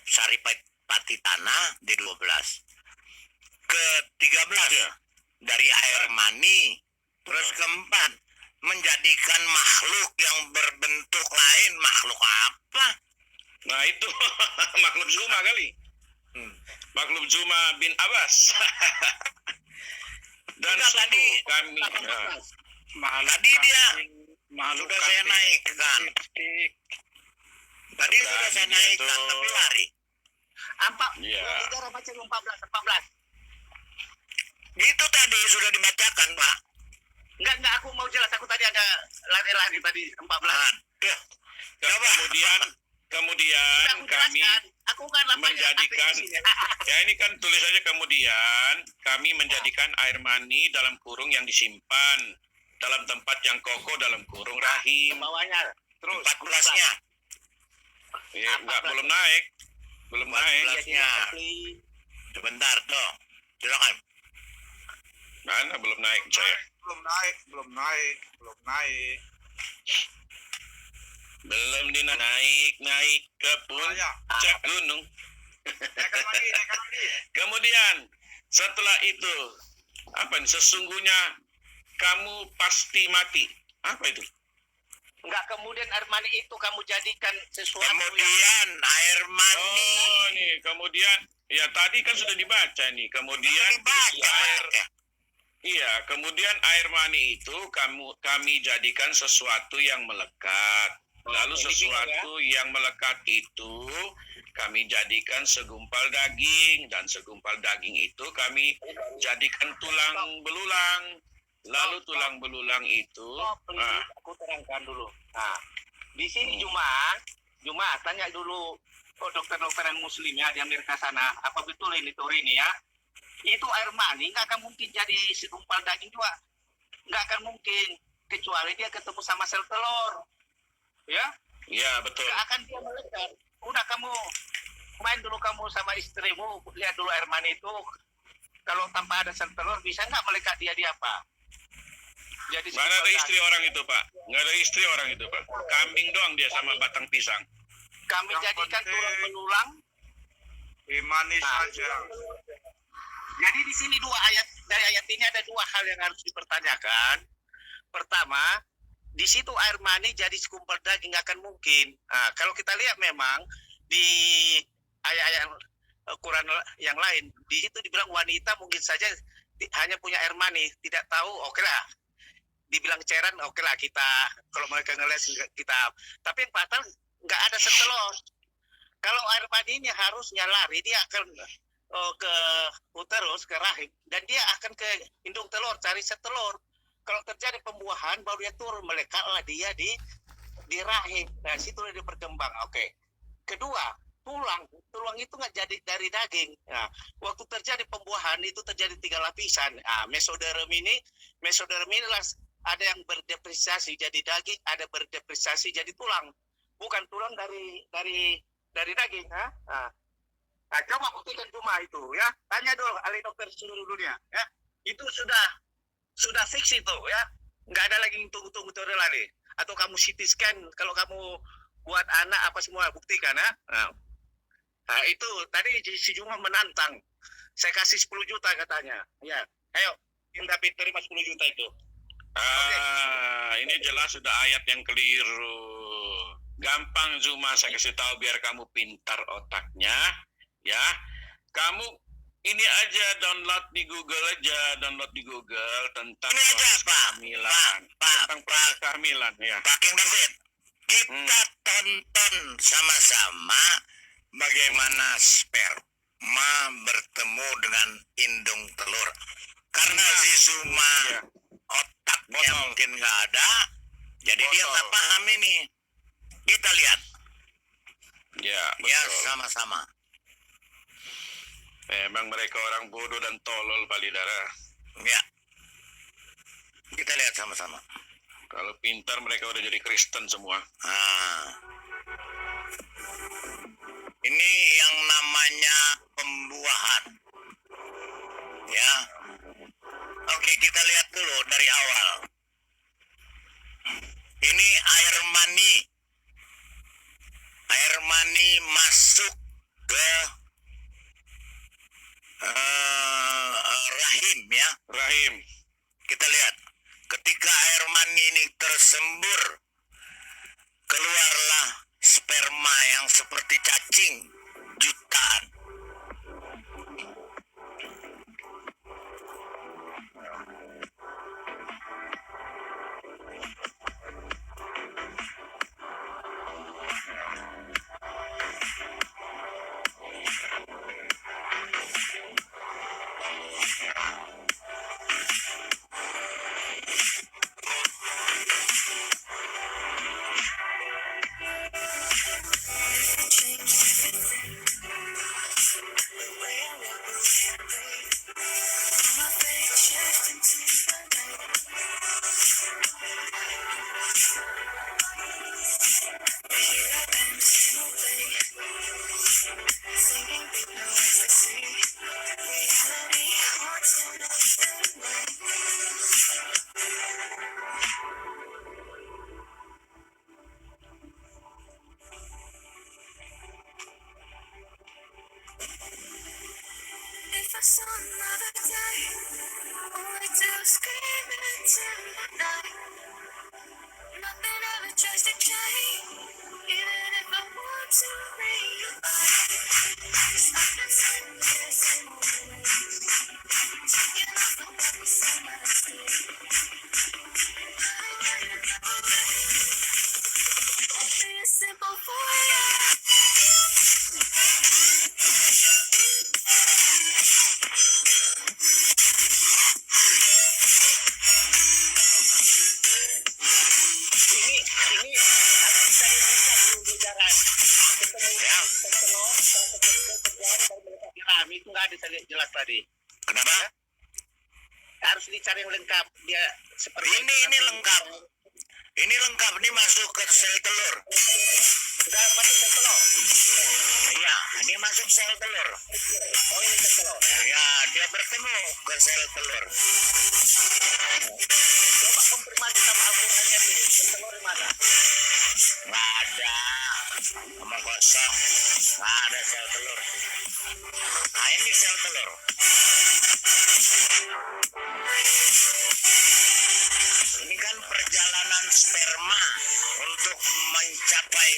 Saripati Tanah di 12. Ke 13 Ya. dari air mani. Terus keempat menjadikan makhluk yang berbentuk lain. Makhluk apa? Nah, itu makhluk Zuma kali. Makhluk Zuma bin Abbas. Dan Enggak, tadi kami tadi dia sudah saya naikkan. Tadi sudah saya naikkan tapi lari. Ampak, Iya. negara baca 14. Itu tadi sudah dibacakan Pak. Enggak, aku mau jelas. Aku tadi ada lari-lari tadi 14. Aduh. Coba. Kemudian Aku kami jelaskan. Aku kan menjadikan, ya ini kan tulis saja kemudian kami menjadikan air mani dalam kurung yang disimpan dalam tempat yang kokoh dalam kurung rahim. bawahnya. Terus 14-nya. Ya, belum naik. Belum naik. 14-nya. Sebentar toh. Silakan. Mana belum naik saya? Belum naik. Belum naik ke puncak gunung. Naikkan lagi. Kemudian setelah itu apa nih? Sesungguhnya kamu pasti mati. Apa itu? Enggak, kemudian air mani itu kamu jadikan sesuatu yang Kemudian air mani. Oh, nih kemudian ya tadi kan sudah dibaca nih. Kemudian Dibaca, air Pak. iya, kemudian air mani itu kami jadikan sesuatu yang melekat. Lalu ini sesuatu yang melekat itu kami jadikan segumpal daging, dan segumpal daging itu kami jadikan tulang belulang. Lalu tulang belulang itu aku terangkan dulu. Nah, di sini Juma tanya dulu dokter-dokter yang muslim ya di Amerika sana, apa betul ini teori ini ya? Itu air mani nggak akan mungkin jadi segumpal daging juga, nggak akan mungkin kecuali dia ketemu sama sel telur, ya? ya betul. Nggak akan dia melekat. Udah kamu main dulu kamu sama istrimu, lihat dulu air mani itu kalau tanpa ada sel telur bisa nggak melekat dia di apa? Jadi Mana ada istri orang itu, Pak? Nggak ada istri orang itu, Pak. Kambing doang dia sama batang pisang. kami Yang jadikan penting- tulang belulang. Imani saja. Jadi di sini dari ayat ini ada dua hal yang harus dipertanyakan. Pertama, di situ air mani jadi segumpal daging akan mungkin. Nah, kalau kita lihat memang di ayat-ayat Quran yang lain, di situ dibilang wanita mungkin saja hanya punya air mani, tidak tahu, oke lah. Dibilang cairan, oke lah kita, kalau mereka ngeliat kita. Tapi yang fatal, nggak ada setelur. Kalau air mani ini harusnya lari, dia akan ke uterus, ke rahim, dan dia akan ke indung telur, cari setelur. Kalau terjadi pembuahan, baru dia turun, melekatlah dia di rahim. Nah, situ dia berkembang. Oke. Kedua, tulang itu nggak jadi dari daging. Nah, waktu terjadi pembuahan itu terjadi 3 lapisan. Nah, mesoderm ini ada yang berdepresiasi jadi daging, ada berdepresiasi jadi tulang. Bukan tulang dari daging. Nah, coba buktikan cuma itu ya. Tanya dulu ahli dokter seluruh dunia ya. Itu sudah fix itu ya. Nggak ada lagi yang tunggu-tunggu lagi. Atau kamu CT scan kalau kamu buat anak apa semua buktikan ya. Nah, itu tadi si Juma menantang. Saya kasih 10 juta katanya. Ya, ayo minta terima 10 juta itu. Ini jelas sudah ayat yang keliru. Gampang Zuma, saya kasih tahu biar kamu pintar otaknya. Ya, kamu ini aja download di Google tentang Ini aja, proses Pak. kehamilan. Tentang proses kehamilan ya. Pak King David, kita tonton sama-sama bagaimana sperma bertemu dengan indung telur. Karena si Zuma Iya. otaknya mungkin nggak ada, jadi dia nggak paham ini. Kita lihat, Ya, ya betul. sama-sama. Memang mereka orang bodoh dan tolol, Balidara. Ya, kita lihat sama-sama. Kalau pintar mereka udah jadi Kristen semua. Nah, ini yang namanya pembuahan. Ya, oke kita lihat dulu dari awal. Ini air mani masuk ke rahim ya. Rahim. Kita lihat, ketika air mani ini tersembur, keluarlah sperma yang seperti cacing jutaan. If I saw another day, all I do is scream into the night. Nothing ever tries to change, even if I want to realize. I've been sitting here same old ways, taking off the ones on my sleeve. I don't wanna go away. I'll be a simple for you. Ini harus dicari minyak dulu jalan ketemu telur setelah terjadi baru melekat di rahim itu nggak ada jelas tadi. Kenapa? Harus dicari yang lengkap dia seperti Ini lengkap. Ini lengkap, ini masuk ke sel telur. sudah masuk ke telur. Iya, ini masuk sel telur. Oh ini ke telur. Ya, dia bertemu ke sel telur. Coba konfirmasi sama Al-Qurannya tuh telur di mana? Nggak ada, omong kosong. Nggak ada sel telur. Nah, ini sel telur.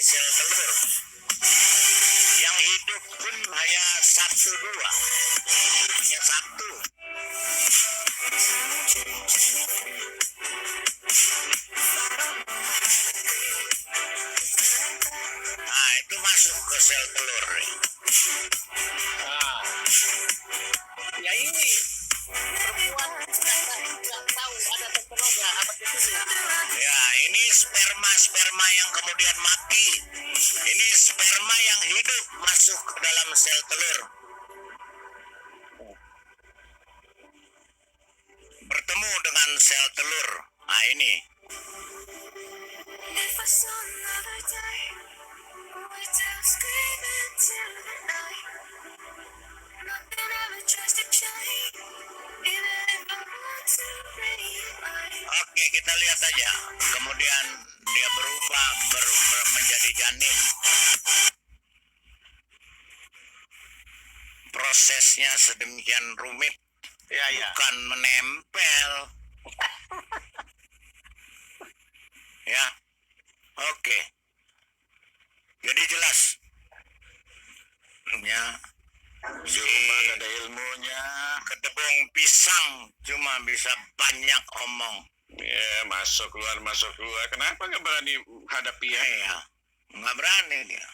sel telur. Yang hidup pun hanya 1-2. Hanya 1. Nah, itu masuk ke sel telur. Nah, ya ini perempuan nggak tahu ada teknologi apa itu. Ya, ini sperma yang kemudian mati. Ini sperma yang hidup masuk ke dalam sel telur. Bertemu dengan sel telur. Nah, ini. If I saw another day, we'd still scream into the night. Nothing ever tries to change, even if I want to rewind. Oke, kita lihat aja. Kemudian dia berubah menjadi janin. Prosesnya sedemikian rumit, Ya, bukan menempel. Ya, oke. Jadi jelas. Ya, Cuma ada ilmunya. kedebong pisang cuma bisa banyak omong. Ya, masuk keluar. Kenapa nggak berani hadapi ya? Ya, nggak berani dia.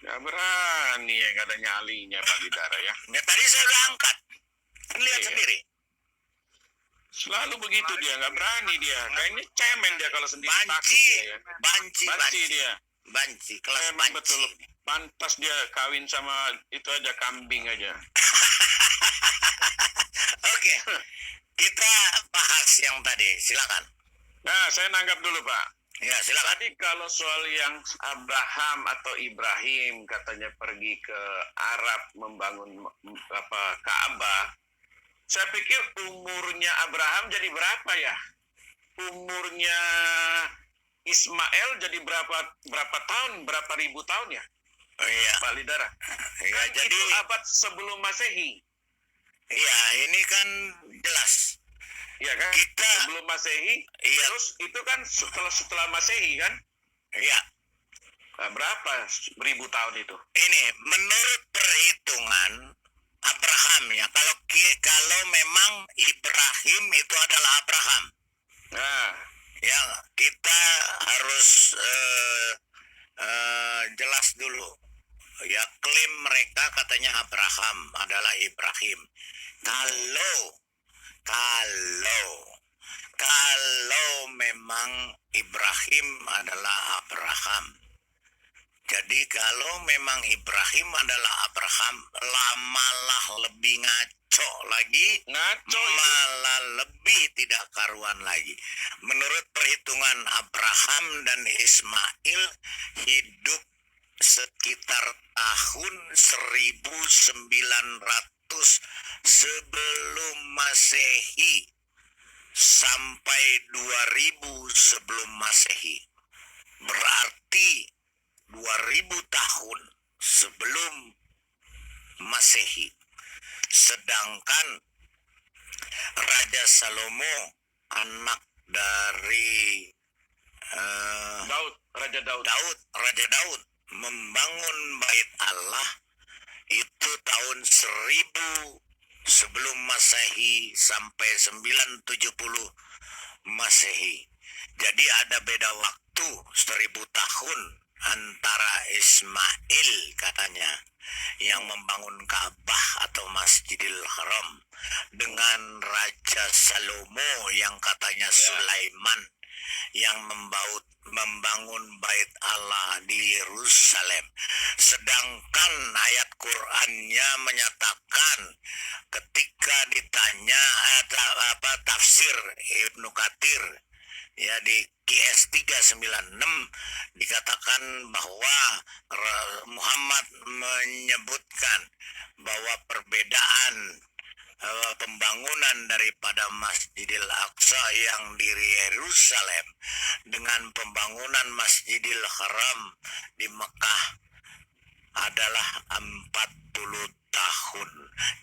Nggak berani ya, nggak ada nyalinya Pak Bidara ya. Ya, tadi saya udah angkat. Kan lihat Iya. sendiri. Selalu begitu dia, nggak berani dia. Kayaknya cemen dia kalau sendiri takut Banci, dia ya. banci, Banci dia. banci, kelas Memang banci. betul. Pantas dia kawin sama itu aja, kambing aja. Oke, kita bahas yang tadi. Silakan. Nah, saya nanggap dulu Pak. Ya, silakan. Tadi kalau soal yang Abraham atau Ibrahim katanya pergi ke Arab membangun Ka'bah, saya pikir umurnya Abraham jadi berapa ya? Umurnya Ismail jadi berapa tahun? Berapa ribu tahun ya, Oh, iya, Pak Lidara? iya. Kan Jadi, itu abad sebelum Masehi, iya, ini kan jelas. ya kan? Kita- Sebelum Masehi, Iya. terus itu kan setelah Masehi kan? Iya, Nah, berapa ribu tahun itu? ini menurut perhitungan Abraham ya. Kalau memang Ibrahim itu adalah Abraham, Nah, ya kita harus jelas dulu. Ya, klaim mereka katanya Abraham adalah Ibrahim. Kalau memang Ibrahim adalah Abraham. Jadi kalau memang Ibrahim adalah Abraham, malah lebih ngaco lagi, ngaco itu. malah lebih tidak karuan lagi. Menurut perhitungan Abraham dan Ismail hidup sekitar tahun 1900 sebelum Masehi sampai 2000 sebelum Masehi. Berarti 2000 tahun sebelum Masehi. Sedangkan Raja Salomo, anak dari Raja Daud. Raja Daud membangun bait Allah itu tahun 1000 sebelum Masehi sampai 970 Masehi. Jadi ada beda waktu 1000 tahun antara Ismail katanya yang membangun Ka'bah atau Masjidil Haram dengan Raja Salomo yang katanya Sulaiman yang membangun bait Allah di Yerusalem. Sedangkan ayat Qur'annya menyatakan ketika ditanya tafsir Ibnu Katsir ya di QS 396 dikatakan bahwa Muhammad menyebutkan bahwa perbedaan pembangunan daripada Masjidil Aqsa yang di Yerusalem dengan pembangunan Masjidil Haram di Mekah adalah 40 tahun.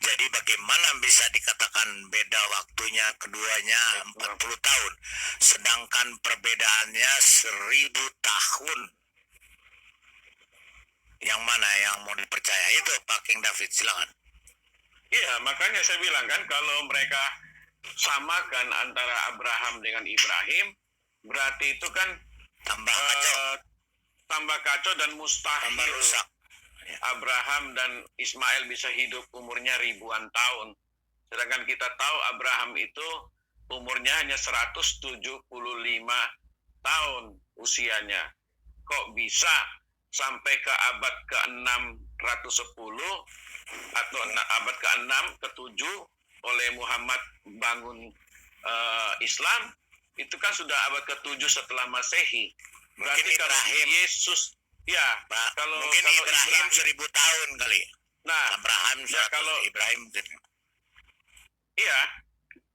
Jadi bagaimana bisa dikatakan beda waktunya keduanya 40 tahun, sedangkan perbedaannya 1000 tahun. Yang mana yang mau dipercaya itu Pak King David, silakan. Iya, makanya saya bilang kan kalau mereka samakan antara Abraham dengan Ibrahim, berarti itu kan Tambah kacau, tambah kacau dan tambah mustahil rusak. Abraham dan Ismail bisa hidup umurnya ribuan tahun. Sedangkan kita tahu Abraham itu umurnya hanya 175 tahun usianya. Kok bisa sampai ke abad ke-610 atau abad ke-6, ke-7 oleh Muhammad bangun Islam, itu kan sudah abad ke-7 setelah Masehi. Berarti Mungkin kalau Ibrahim. Yesus, ya, Pak, kalau mungkin Ibrahim Ibrahim- 1000 tahun kali. nah, Abraham ya 100, kalau Ibrahim mungkin. iya,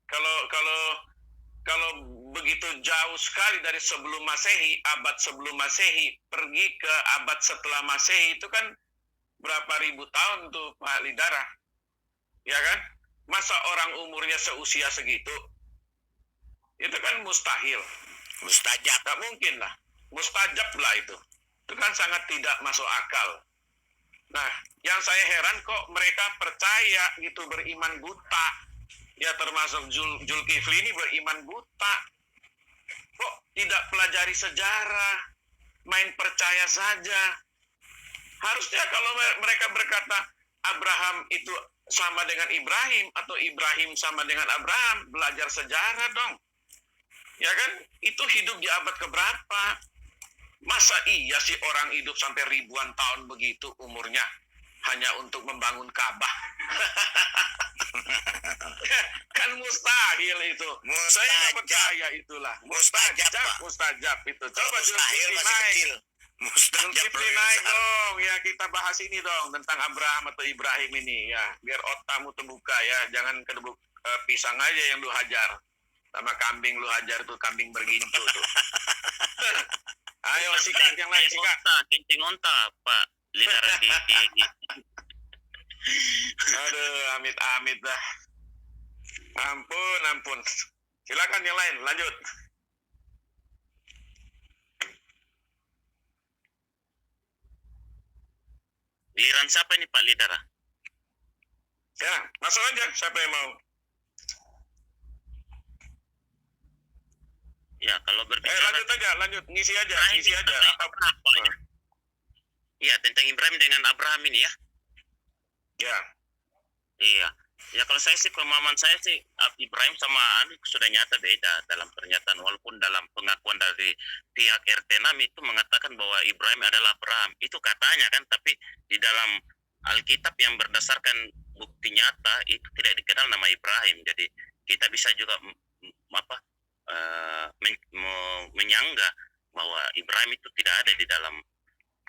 kalau begitu jauh sekali dari sebelum Masehi, abad sebelum Masehi, pergi ke abad setelah Masehi itu kan berapa ribu tahun tuh Pak Lidara, ya kan? Masa orang umurnya seusia segitu? Itu kan mustahil, Mustajab. tak mungkin lah, mustajab lah itu. Itu kan sangat tidak masuk akal. Nah, yang saya heran kok mereka percaya gitu, beriman buta. Ya termasuk Zulkifli ini beriman buta. Kok tidak pelajari sejarah, main percaya saja. Harusnya kalau mereka berkata Abraham itu sama dengan Ibrahim atau Ibrahim sama dengan Abraham, belajar sejarah dong. Ya kan? Itu hidup di abad keberapa? Masa iya sih orang hidup sampai ribuan tahun begitu umurnya hanya untuk membangun Ka'bah? Kan mustahil itu. Saya nggak percaya itulah. Mustajab, Pak. Mustajab itu. Coba Mustahil Zulkifli masih naik. kecil. Mustajab Zulkifli lebih naik besar. dong. Ya kita bahas ini dong tentang Abraham atau Ibrahim ini ya. Biar otakmu terbuka ya. Jangan kedebuk pisang aja yang lu hajar. Sama kambing lu hajar tuh, kambing bergincu tuh. Ayo sikat yang lain, sikat. Kencing onta, Pak. Lidara di Aduh, amit-amit dah. Ampun. Silakan yang lain, lanjut. Giliran siapa ini Pak Lidara? Ya, masuk aja siapa yang mau. Ya, kalau berbicara Lanjut aja, lanjut. Ngisi aja. Apa? Iya, tentang Ibrahim dengan Abraham ini ya. Ya, Iya. Ya kalau saya sih, pemahaman saya sih Ibrahim sama Ani sudah nyata beda dalam pernyataan, walaupun dalam pengakuan dari pihak RT 6 itu mengatakan bahwa Ibrahim adalah Abraham. Itu katanya kan, tapi di dalam Alkitab yang berdasarkan bukti nyata itu tidak dikenal nama Ibrahim. Jadi kita bisa juga menyangga bahwa Ibrahim itu tidak ada di dalam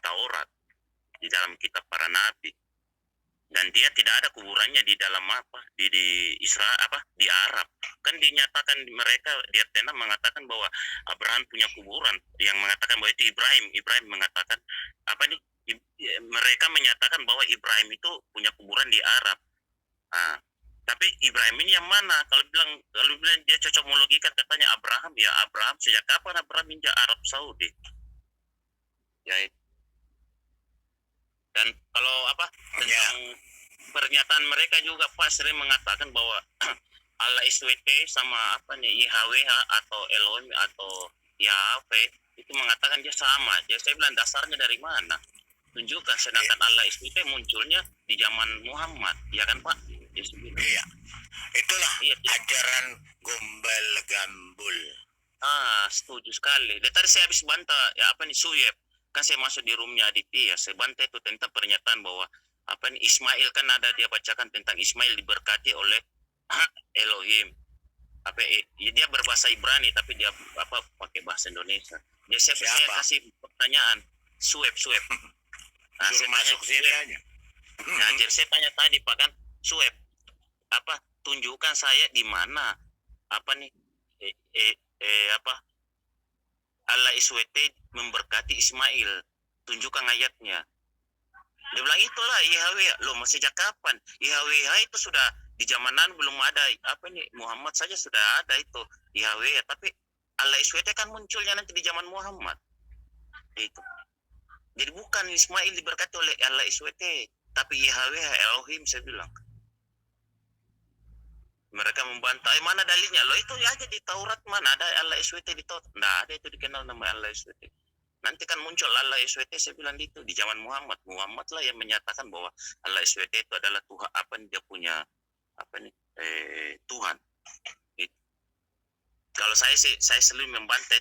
Taurat, di dalam kitab para nabi. Dan dia tidak ada kuburannya di dalam di Israel di Arab. Kan dinyatakan mereka di Athena mengatakan bahwa Abraham punya kuburan, yang mengatakan bahwa itu Ibrahim mengatakan mereka menyatakan bahwa Ibrahim itu punya kuburan di Arab. Nah, tapi Ibrahim ini yang mana? Kalau bilang dia cocokmologikan katanya Abraham, ya Abraham sejak kapan Abraham pindah Arab Saudi? Ya. Dan kalau tentang pernyataan mereka juga Pak sering mengatakan bahwa Allah SWT sama YHWH atau Elohim atau Yahweh itu mengatakan dia sama. Jadi saya bilang dasarnya dari mana? Tunjukkan, sedangkan Allah SWT munculnya di zaman Muhammad, ya kan Pak? Iya. Itulah ajaran gombal gambul. Setuju sekali. Dan tadi saya habis bantah Suyep. Kan saya masuk di roomnya Aditya, saya bantah itu tentang pernyataan bahwa Ismail, kan ada dia bacakan tentang Ismail diberkati oleh Elohim. Dia berbahasa Ibrani tapi dia pakai bahasa Indonesia. Dia saya kasih pertanyaan, Sueb. Nah, Suruh masuk sini aja. Nah, jadi saya tanya tadi Pak kan, Sueb, tunjukkan saya di mana Allah SWT memberkati Ismail, tunjukkan ayatnya. Dia bilang itulah Yahweh. Loh, masih sejak kapan? Yahweh itu sudah di zamanan belum ada Muhammad saja sudah ada itu Yahweh, tapi Allah SWT kan munculnya nanti di zaman Muhammad. Itu. Jadi bukan Ismail diberkati oleh Allah SWT, tapi Yahweh Elohim, saya bilang. Mereka membantah, mana dalilnya? Loh itu aja di Taurat, mana ada Allah SWT di Taurat? Nggak ada itu dikenal nama Allah SWT. Nanti kan muncul Allah SWT, saya bilang itu di zaman Muhammad. Muhammad lah yang menyatakan bahwa Allah SWT itu adalah Tuhan, dia punya Tuhan. Kalau saya sih, saya selalu membantah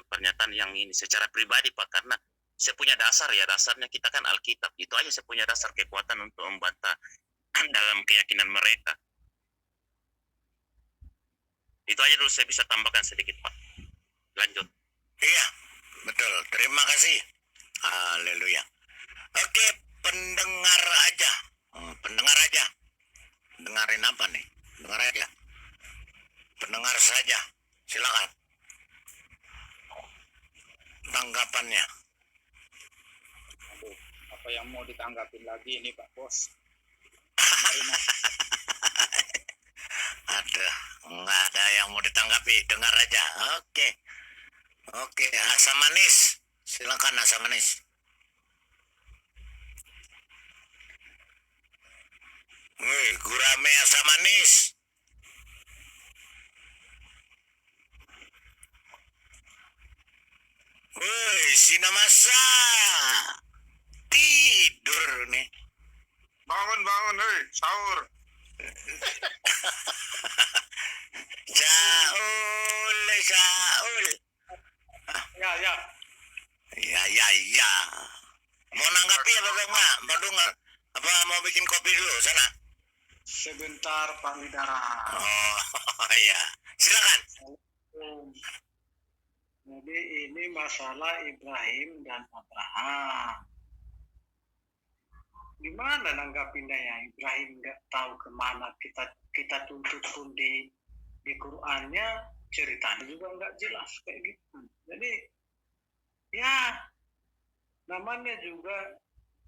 pernyataan yang ini secara pribadi, Pak, karena saya punya dasar ya, dasarnya kita kan Alkitab. Itu aja saya punya dasar kekuatan untuk membantah dalam keyakinan mereka. Itu aja dulu saya bisa tambahkan sedikit, Pak. Lanjut. Iya, betul. Terima kasih. Haleluya. Oke, pendengar aja. Pendengar aja. Dengarin apa nih? Dengar aja. Pendengar saja. Silakan. Tanggapannya. Aduh, apa yang mau ditanggapin lagi ini Pak Bos? Ada, nggak ada yang mau ditanggapi. Dengar aja. Oke, asam manis. Silakan asam manis. Wih, gurame asam manis. Wih, sinamasa. Tidur nih. Bangun, hei, sahur. Saul. Ya. Ya. Mau nanggapi apa enggak? Mau dengar? Apa mau bikin kopi dulu sana? Sebentar Pak Lidara. Oh, ya. Silakan. Jadi ini masalah Ibrahim dan Abraham. Gimana nanggapinnya ya? Ibrahim nggak tahu kemana, kita tuntut pun di Qurannya ceritanya juga nggak jelas kayak gitu. Jadi ya namanya juga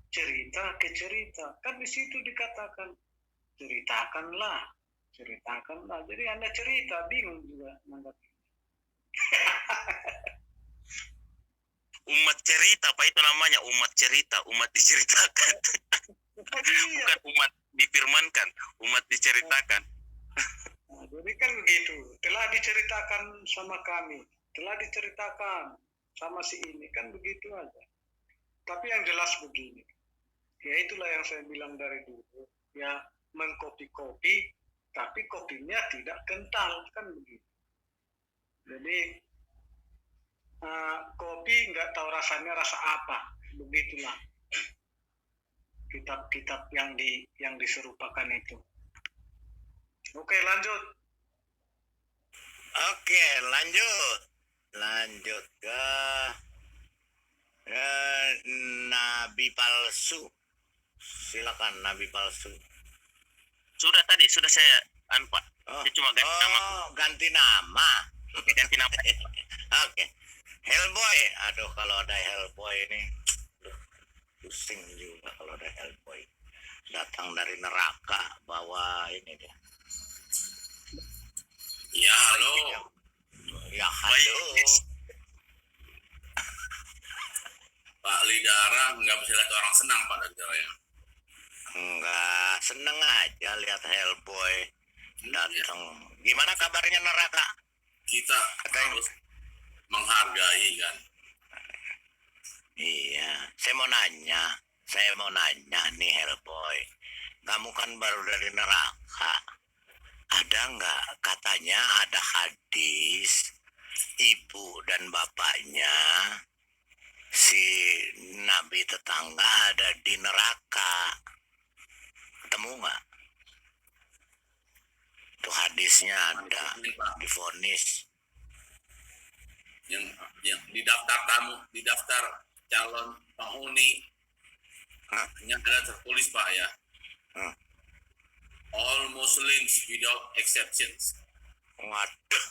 cerita ke cerita, kan di situ dikatakan ceritakanlah. Jadi Anda cerita bingung juga nanggapin. Umat cerita, Pak, itu namanya umat cerita, umat diceritakan. Bukan umat difirmankan, umat diceritakan. Nah, jadi kan begitu, telah diceritakan sama kami, telah diceritakan sama si ini, kan begitu aja. Tapi yang jelas begini, ya itulah yang saya bilang dari dulu, ya mengkopi-kopi, tapi kopinya tidak kental, kan begitu. Jadi kopi nggak tahu rasanya rasa apa, begitulah kitab-kitab yang diserupakan itu. Oke, lanjut. Oke, lanjut ke nabi palsu. Silakan nabi palsu. Sudah saya Pak. Saya cuma Ganti nama. ganti nama. Oke. Hellboy. Aduh, kalau ada Hellboy ini pusing juga kalau ada Hellboy. Datang dari neraka bawa ini dia. Ya, halo. Ya, halo. Pak Lidara nggak bisa lihat orang senang Pak Lidara ya. Enggak, seneng aja lihat Hellboy datang. Gimana kabarnya neraka? Kita harus menghargai kan. Iya, saya mau nanya nih Hellboy. Kamu kan baru dari neraka. Ada nggak katanya ada hadis ibu dan bapaknya si nabi tetangga ada di neraka? Ketemu nggak? Itu hadisnya ada divonis. Yang di daftar tamu, di daftar calon penghuni hanya ada tertulis Pak ya. All Muslims without exceptions. Waduh.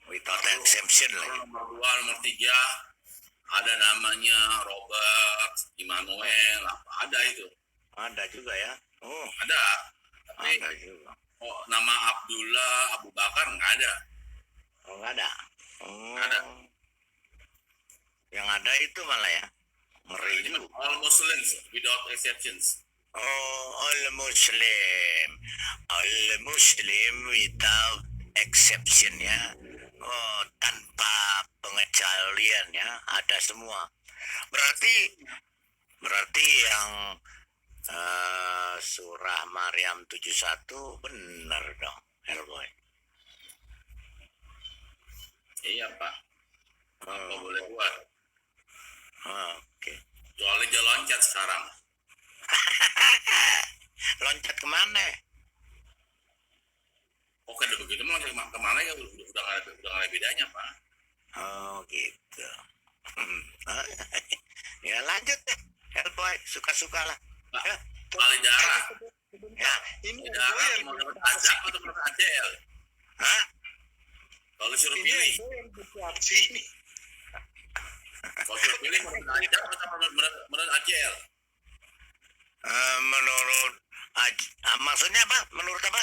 Without exception lagi. Nomor 2, nomor 3 ada namanya Robert, Immanuel, apa ada itu? Ada juga ya. Oh, Ada. Tapi ada juga. nama Abdullah, Abu Bakar nggak ada. Oh, nggak ada. Oh. Ada. Yang ada itu malah ya. Ngeri Ini juga. all Muslims without exceptions. Oh, all Muslim. All Muslim without exception ya. Oh, tanpa pengecualian ya, ada semua. Berarti yang surah Maryam 71 benar dong, Hellboy. Iya Pak. Apa Oh, boleh buat? oke. Soalnya dia loncat sekarang. Loncat kemana? Oke, udah begitu mah loncat kemana ya udah nggak ada bedanya Pak. Oh gitu. Ya lanjut deh, Hellboy, suka-suka lah. Pak, Ya, kali darah. ya. Ini Darah mau dapat azab atau dapat ACL? Hah? Kalau suruh pilih, sini. kalau suruh pilih mau dapat azab atau menurut ACL? Menurut maksudnya apa? Menurut apa?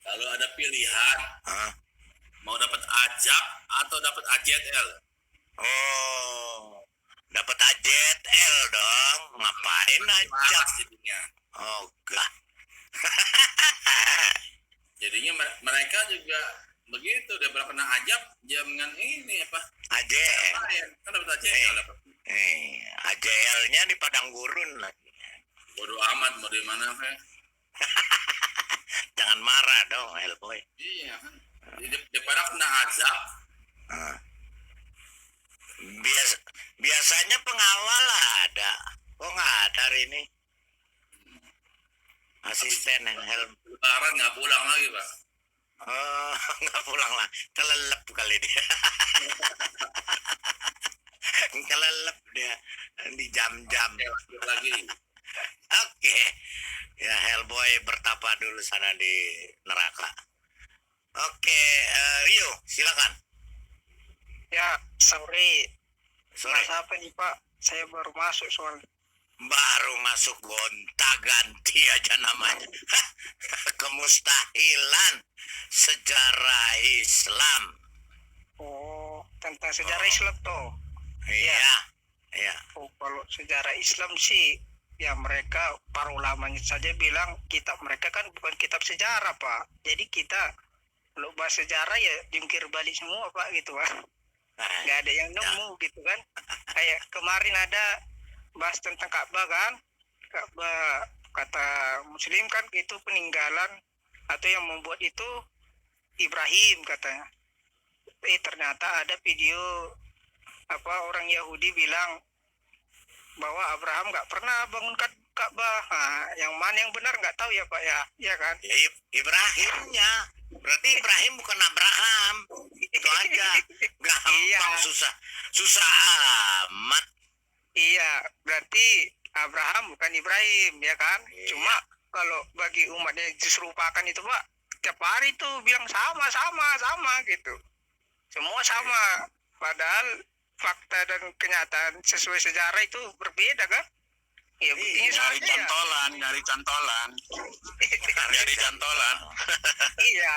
Kalau ada pilihan Hah? mau dapat azab atau dapat ACL? Oh, dapat AJL dong. Ngapain aja? Panas jadinya. Oh, enggak. Jadinya mereka juga begitu, udah pernah kena ajab dengan ini apa? AJL. Lain. Kan dapat ACL dapat. AJL-nya di padang gurun lagi. Bodoh amat mau di mana kayak. Jangan marah dong, Hellboy. Iya kan. Daripada kena azab, Ah. Biasanya pengawal ada. Kok nggak ada hari ini? Asisten helm. lebaran nggak pulang lagi Pak. Oh, nggak pulang lah. Kelelep kali dia. Kelelep dia di jam-jam. Lagi. Oke. Ya, Hellboy bertapa dulu sana di neraka. Oke, Rio, silakan. Ya, sorry. Sorry, Apa nih Pak? Saya baru masuk soalnya. baru masuk gonta-ganti aja namanya. Kemustahilan sejarah Islam. Oh, tentang sejarah Islam toh. Iya, iya. Oh, kalau sejarah Islam sih, ya mereka para ulamanya saja bilang kitab mereka kan bukan kitab sejarah Pak. Jadi kita kalau bahas sejarah ya jungkir balik semua Pak gitu kan. Nggak ada yang nemu gitu kan. Kayak kemarin ada bahas tentang Ka'bah kan. Ka'bah kata Muslim kan itu peninggalan atau yang membuat itu Ibrahim katanya. Ternyata ada video apa orang Yahudi bilang bahwa Abraham nggak pernah bangun Ka'bah. Nah, yang mana yang benar nggak tahu ya Pak ya, ya kan? Ya, Ibrahimnya. Berarti Ibrahim bukan Abraham. Itu aja. Gampang, Iya. susah amat. Iya, berarti Abraham bukan Ibrahim ya kan? Iya. Cuma kalau bagi umatnya diserupakan itu Pak, tiap hari tuh bilang sama gitu. Semua sama. Padahal fakta dan kenyataan sesuai sejarah itu berbeda kan? Ya buktinya Nyari saja ya. cantolan, nyari cantolan. Nyari cantolan. Iya.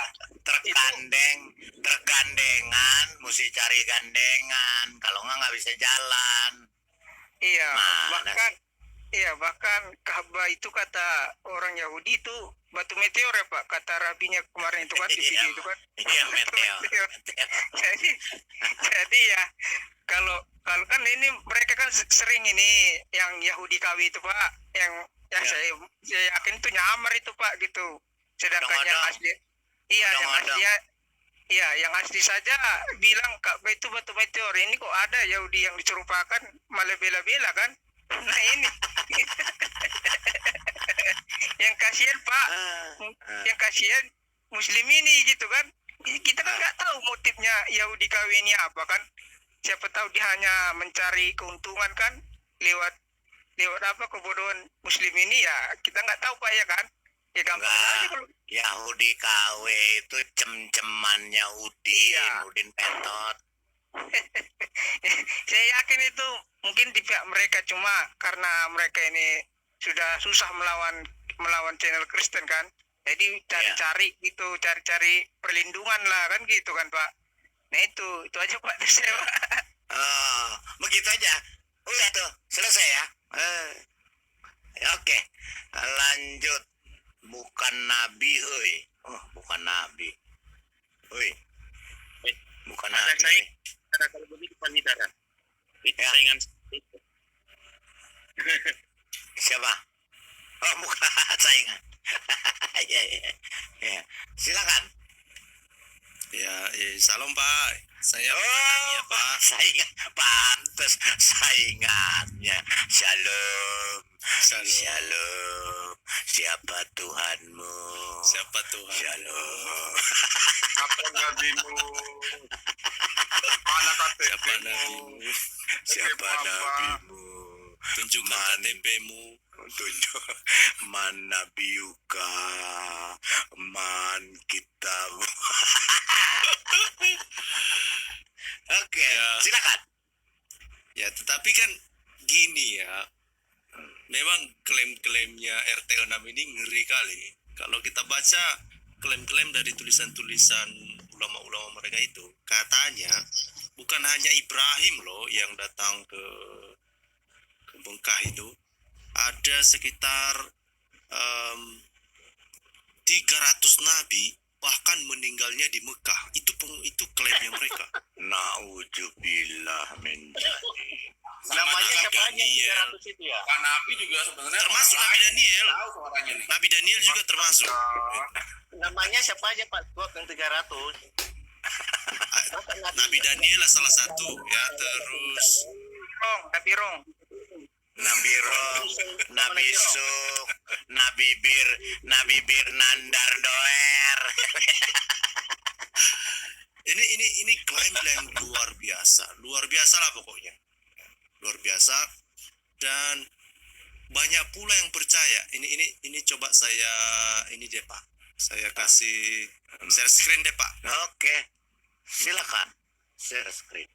Tergandengan, mesti cari gandengan. Kalau nggak bisa jalan. Iya, Mana bahkan Ka'bah itu kata orang Yahudi itu batu meteor ya Pak, kata rabinya kemarin itu kan di video itu kan. Iya, meteor. Jadi ya kalau kan ini mereka kan sering ini yang Yahudi KW itu Pak, yang Ya. saya yakin itu nyamar itu Pak gitu. Sedangkan yang Odong-odong. asli, iya yang Odong-odong. asli, iya yang asli saja bilang Ka'bah itu batu meteor. Ini kok ada Yahudi yang diserupakan malah bela-bela kan? Nah ini, yang kasihan Pak, yang kasihan Muslim ini gitu kan. Kita kan nggak tahu motifnya Yahudi KW ini apa kan. Siapa tahu dia hanya mencari keuntungan kan lewat apa kebodohan Muslim ini ya kita nggak tahu Pak ya kan. Ya gampang Enggak. aja kalau Yahudi KW itu cem-cemannya Udin, Iya. Udin Petot. saya yakin itu mungkin di pihak mereka cuma karena mereka ini sudah susah melawan channel Kristen kan. Jadi cari-cari gitu, cari-cari perlindungan lah kan gitu kan Pak. Nah itu aja Pak dari saya Pak. Oh, begitu aja. Udah tuh, selesai ya. Oke, lanjut. Bukan nabi, oi. Oh, bukan nabi. Oi, bukan Ada nabi. saing. Karena kalau begitu Panitara. Itu Ya. saingan itu. Siapa? Oh, bukan saingan. Ya, ya, ya. Silakan. Ya, salam Pak. Saya Oh, Pak. saingan. Pantes saingannya. Shalom. Shalom. Shalom. Siapa Tuhanmu? Siapa Tuhan? Shalom. Apa nabimu? Mana Siapa KTP-mu? nabimu? Siapa Apa? nabimu? Tunjukkan KTP-mu. Tunjuk mana biuka man kitabu. Oke, Ya. silakan. Ya, tetapi kan gini ya. Memang klaim-klaimnya RT 6 ini ngeri kali. Kalau kita baca klaim-klaim dari tulisan-tulisan ulama-ulama mereka itu, katanya bukan hanya Ibrahim loh yang datang ke Mekah itu. Ada sekitar 300 nabi bahkan meninggalnya di Mekah. Itu klaimnya mereka. Nauzubillah min dzalik. Namanya Nabi siapa aja Daniel. 300 itu ya? Pak Nabi juga sebenarnya Termasuk orang Nabi lain Daniel. tahu suaranya nih. Nabi Daniel juga termasuk. Namanya siapa aja Pak Gok yang 300? Nabi Daniel lah salah satu ya, terus Tapi Rong. Nabi Roh, Nabi Suk, Nabi Bir Nandar Doer. ini klaim yang luar biasa lah pokoknya, luar biasa, dan banyak pula yang percaya. Ini coba saya ini deh Pak, saya kasih share screen deh Pak. Oke, silakan share screen.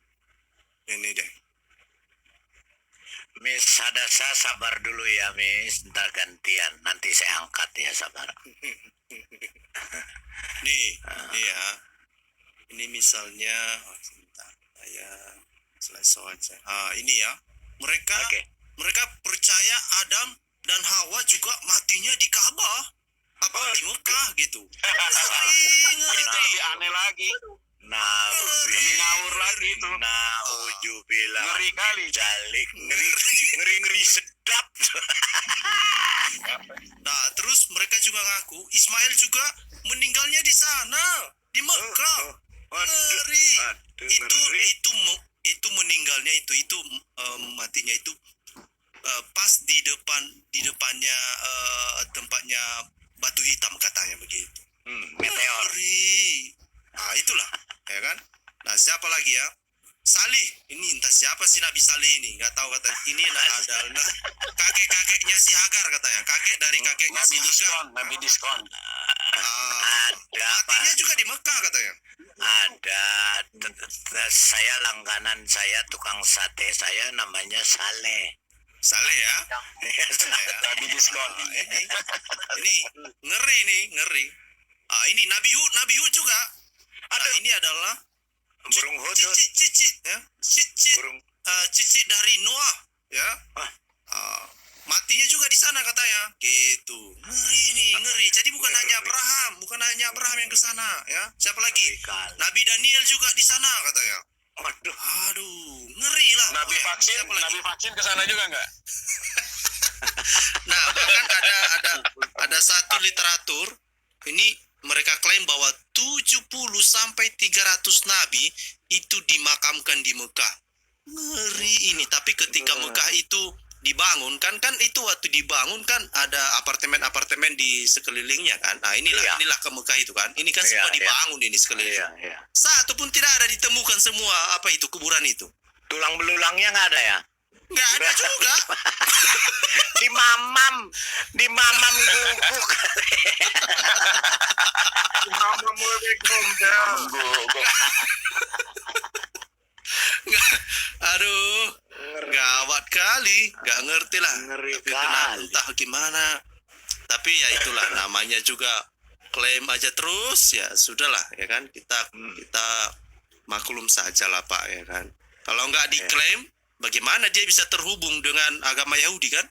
Ini deh. Miss Hadasa sabar dulu ya Miss, ntar gantian, nanti saya angkat ya sabar. Nih ya, ini misalnya, sebentar, saya selesai aja. Ini ya, mereka Oke. mereka percaya Adam dan Hawa juga matinya di Ka'bah, apa di Mekah gitu. Itu lebih aneh lagi. Lebih ngawur lagi itu. Nauzubillah. Ngeri kali. Jalik, ngeri sedap. Nah, terus mereka juga ngaku Ismail juga meninggalnya di sana, di Mekah. Ngeri. Itu meninggalnya itu matinya itu pas di depannya tempatnya batu hitam katanya begitu. Meteor. Ngeri. Nah, itulah, ya kan? Nah, siapa lagi ya? Salih. Ini entah siapa sih Nabi Salih ini, nggak tahu kata. Ini adalah kakek-kakeknya si Hagar katanya. Kakek dari kakeknya si Hagar. Nabi diskon. Ada apa? Matinya juga di Mekah katanya. Ada. Saya langganan saya, tukang sate saya namanya Saleh. Saleh ya. Saya. Nabi diskon. Ini ngeri. Ini Nabi Hud juga. Ini adalah Burung hudud. cici Burung. cici dari Noah ya. Matinya juga di sana katanya. Gitu. Ngeri. Jadi bukan hanya Abraham yang ke sana ya. Siapa lagi? Kali. Nabi Daniel juga di sana katanya. Waduh. Aduh, ngeri lah. Nabi pokoknya. vaksin, Siapa lagi? Nabi vaksin ke sana juga enggak? Nah, bahkan ada satu literatur ini mereka klaim bahwa 70 sampai 300 nabi itu dimakamkan di Mekah. Ngeri ini, tapi ketika Mekah itu dibangun kan itu waktu dibangun kan ada apartemen-apartemen di sekelilingnya kan. Nah, inilah ke Mekah itu kan. Ini kan semua dibangun ini sekeliling. Iya. Satu pun tidak ada ditemukan semua kuburan itu. Tulang belulangnya nggak ada ya? Nggak ada juga. Di mamam guguk. Aduh, gawat kali, nggak ngerti lah. Ngeri Tapi kenapa, kali. entah gimana. Tapi ya itulah namanya juga klaim aja terus ya sudahlah ya kan kita maklum saja lah Pak ya kan. Kalau nggak diklaim, bagaimana dia bisa terhubung dengan agama Yahudi kan?